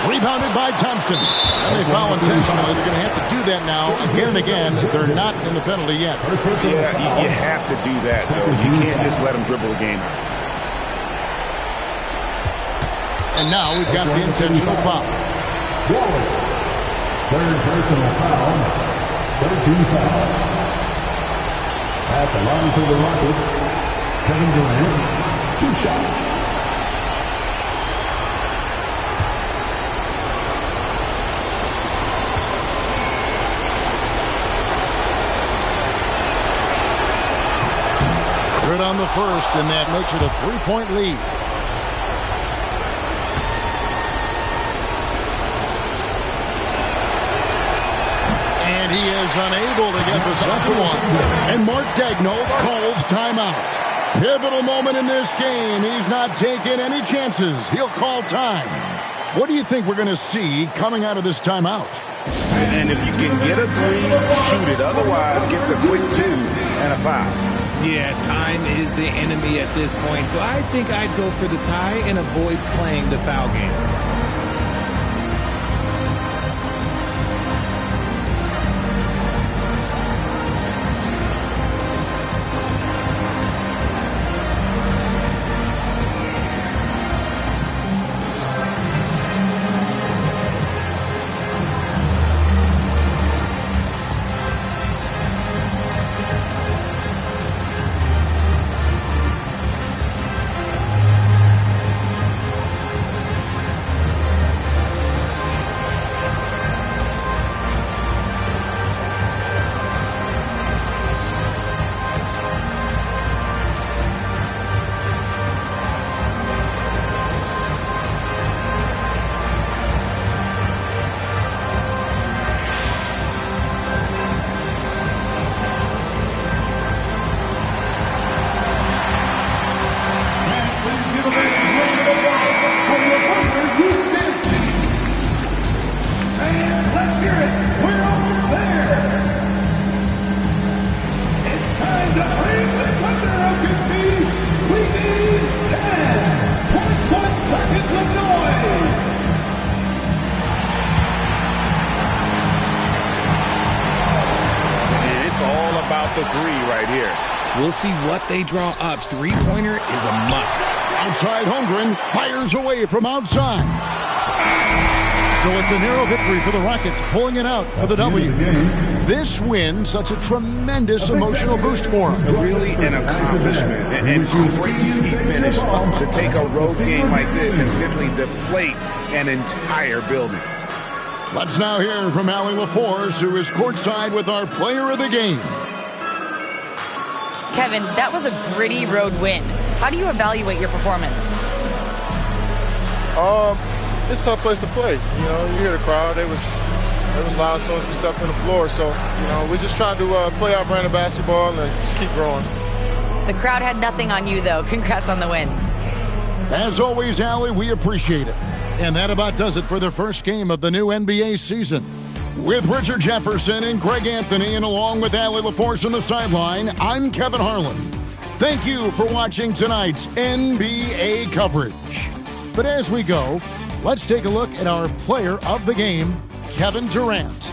Rebounded by Thompson. And they foul intentionally. They're going to have to do that now again and again. They're not in the penalty yet. Yeah, you have to do that, though. You can't just let them dribble the game out. And now we've got the intentional foul. Third personal foul. 13 foul. At the line for the Rockets, Kevin Durant, 2 shots. Good on the first, and that makes it a 3-point lead. And he is unable to get the second one. And Mark Daigneault calls timeout. Pivotal moment in this game. He's not taking any chances. He'll call time. What do you think we're going to see coming out of this timeout? And if you can get a 3, shoot it. Otherwise, get the quick 2 and a foul. Yeah, time is the enemy at this point. So I think I'd go for the tie and avoid playing the foul game. here. We'll see what they draw up. Three-pointer is a must. Outside, Holmgren fires away from outside. So it's a narrow victory for the Rockets, pulling it out for the W. This win, such a tremendous emotional boost for them. Really an accomplishment and crazy finish to take a road game like this and simply deflate an entire building. Let's now hear from Allie LaForce, who is courtside with our player of the game. Kevin, that was a gritty road win. How do you evaluate your performance? It's a tough place to play. You know, you hear the crowd. It was loud as soon as we stepped on the floor. So, you know, we're just trying to play our brand of basketball and just keep growing. The crowd had nothing on you, though. Congrats on the win. As always, Allie, we appreciate it. And that about does it for the first game of the new NBA season. With Richard Jefferson and Greg Anthony, and along with Allie LaForce on the sideline, I'm Kevin Harlan. Thank you for watching tonight's NBA coverage. But as we go, let's take a look at our player of the game, Kevin Durant.